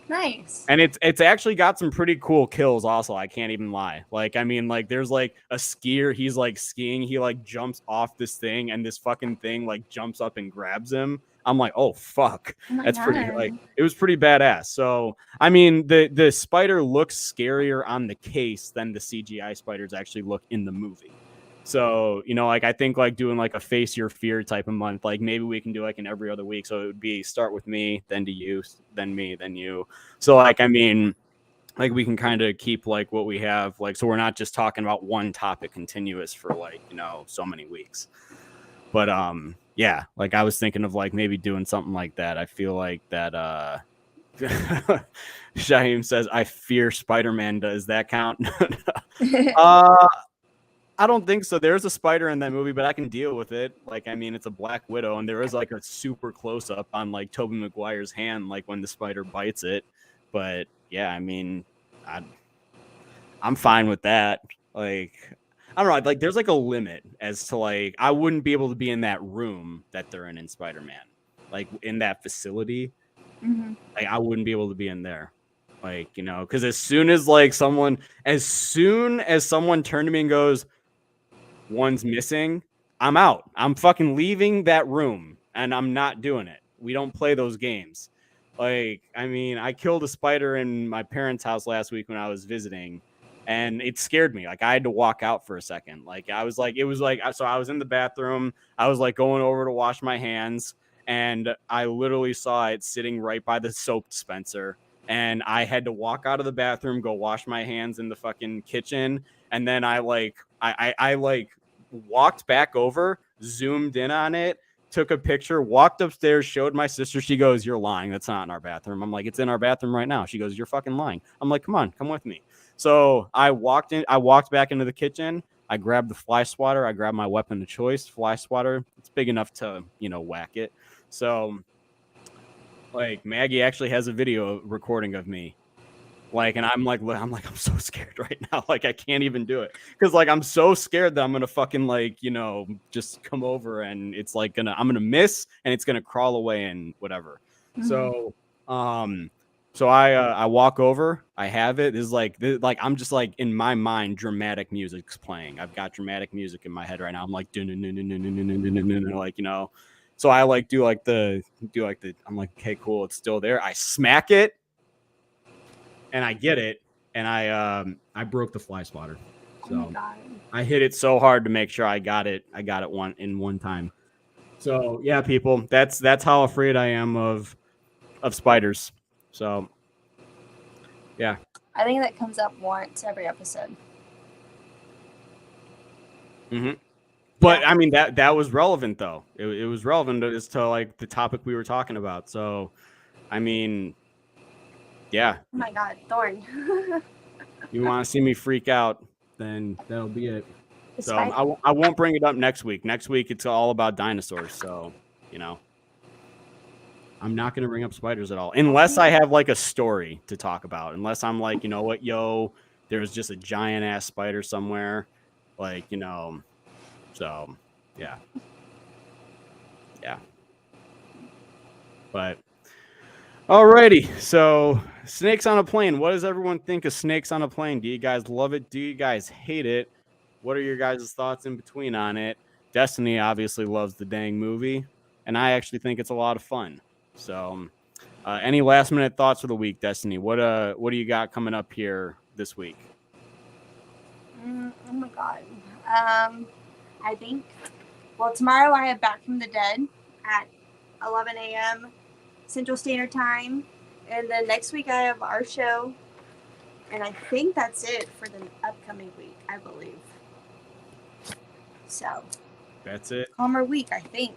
Nice. And it's actually got some pretty cool kills also. I can't even lie. Like, I mean, like there's like a skier, he's like skiing, he like jumps off this thing and this fucking thing like jumps up and grabs him. I'm like, oh fuck. That's God. Pretty like it was pretty badass. So I mean the spider looks scarier on the case than the CGI spiders actually look in the movie. So, you know, like I think like doing like a face your fear type of month, like maybe we can do like an every other week. So it would be start with me, then to you, then me, then you. So like, I mean, like we can kind of keep like what we have, like, so we're not just talking about one topic continuous for like, you know, so many weeks. But yeah, like I was thinking of like maybe doing something like that. I feel like that Shaheem says I fear Spider-Man. Does that count? I don't think so. There's a spider in that movie, but I can deal with it. Like, I mean, it's a Black Widow, and there is like a super close up on like Tobey Maguire's hand, like when the spider bites it. But yeah, I mean, I'm fine with that. Like, I don't know. Like, there's like a limit as to like I wouldn't be able to be in that room that they're in Spider-Man, like in that facility. Like, I wouldn't be able to be in there. Like, you know, because as soon as someone turned to me and goes, one's missing, I'm out. I'm fucking leaving that room and I'm not doing it. We don't play those games. Like, I mean, I killed a spider in my parents' house last week when I was visiting, and it scared me. Like, I had to walk out for a second. Like, I was like, so I was in the bathroom. I was like going over to wash my hands, and I literally saw it sitting right by the soap dispenser. And I had to walk out of the bathroom, go wash my hands in the fucking kitchen, and then I walked back over, zoomed in on it, took a picture, walked upstairs, showed my sister. She goes, "You're lying. That's not in our bathroom." I'm like, "It's in our bathroom right now." She goes, "You're fucking lying." I'm like, "Come on, come with me." So I walked back into the kitchen. I grabbed the fly swatter. I grabbed my weapon of choice, fly swatter. It's big enough to, you know, whack it. So like Maggie actually has a video recording of me. Like, and I'm so scared right now. Like, I can't even do it. Cause like, I'm so scared that I'm going to fucking like, you know, just come over and it's like I'm going to miss and it's going to crawl away and whatever. So, so I walk over, I have it. This is like, I'm just like in my mind, dramatic music's playing. I've got dramatic music in my head right now. I'm like, like, you know, so I like do the, I'm like, okay, cool. It's still there. I smack it. And I get it, and I broke the fly spotter. So I hit it so hard to make sure I got it one time. So yeah, people, that's how afraid I am of spiders. So yeah. I think that comes up once every episode. But I mean that was relevant though. It was relevant as to like the topic we were talking about. So I mean, yeah. Oh my God, Thorn. You want to see me freak out, then that'll be it. So I won't bring it up next week. Next week, it's all about dinosaurs. So, you know, I'm not going to bring up spiders at all. Unless I have like a story to talk about. Unless I'm like, you know what, yo, there's just a giant ass spider somewhere. Like, you know, so yeah. Yeah. But alrighty, so snakes on a plane. What does everyone think of snakes on a plane? Do you guys love it? Do you guys hate it? What are your guys' thoughts in between on it? Destiny obviously loves the dang movie, and I actually think it's a lot of fun. So, any last minute thoughts for the week, Destiny? What do you got coming up here this week? Oh my God. I think. Well, tomorrow I have Back from the Dead at 11 a.m. Central Standard Time, and then next week I have our show, and I think that's it for the upcoming week, I believe. So that's it. Calmer week, I think.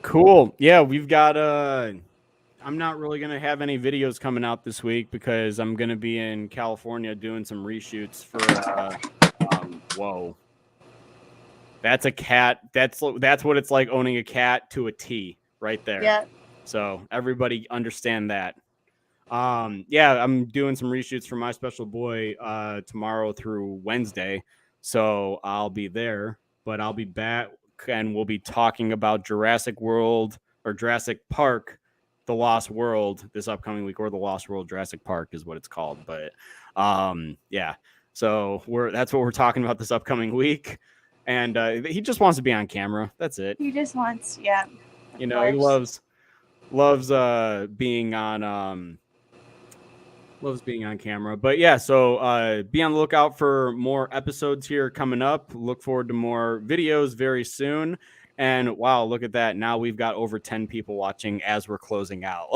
Cool. Yeah, we've got I'm not really gonna have any videos coming out this week because I'm gonna be in California doing some reshoots for whoa. That's a cat. That's what it's like owning a cat to a T right there. Yeah. So everybody understand that. Yeah, I'm doing some reshoots for My Special Boy tomorrow through Wednesday. So I'll be there, but I'll be back and we'll be talking about Jurassic World or Jurassic Park, The Lost World this upcoming week, or The Lost World Jurassic Park is what it's called. But yeah. So that's what we're talking about this upcoming week. And he just wants to be on camera. That's it. He just wants, yeah. You know, he loves being on Loves being on camera. But yeah, so be on the lookout for more episodes here coming up. Look forward to more videos very soon. And wow, look at that. Now we've got over 10 people watching as we're closing out.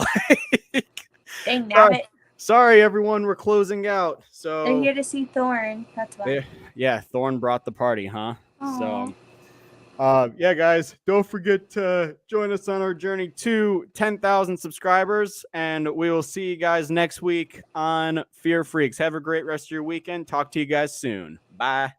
Dang nabbit. Sorry, everyone, we're closing out. So They're here to see Thorn. That's why. Yeah, Thorn brought the party, huh? Aww. So yeah, guys, don't forget to join us on our journey to 10,000 subscribers, and we will see you guys next week on Fear Freaks. Have a great rest of your weekend. Talk to you guys soon. Bye.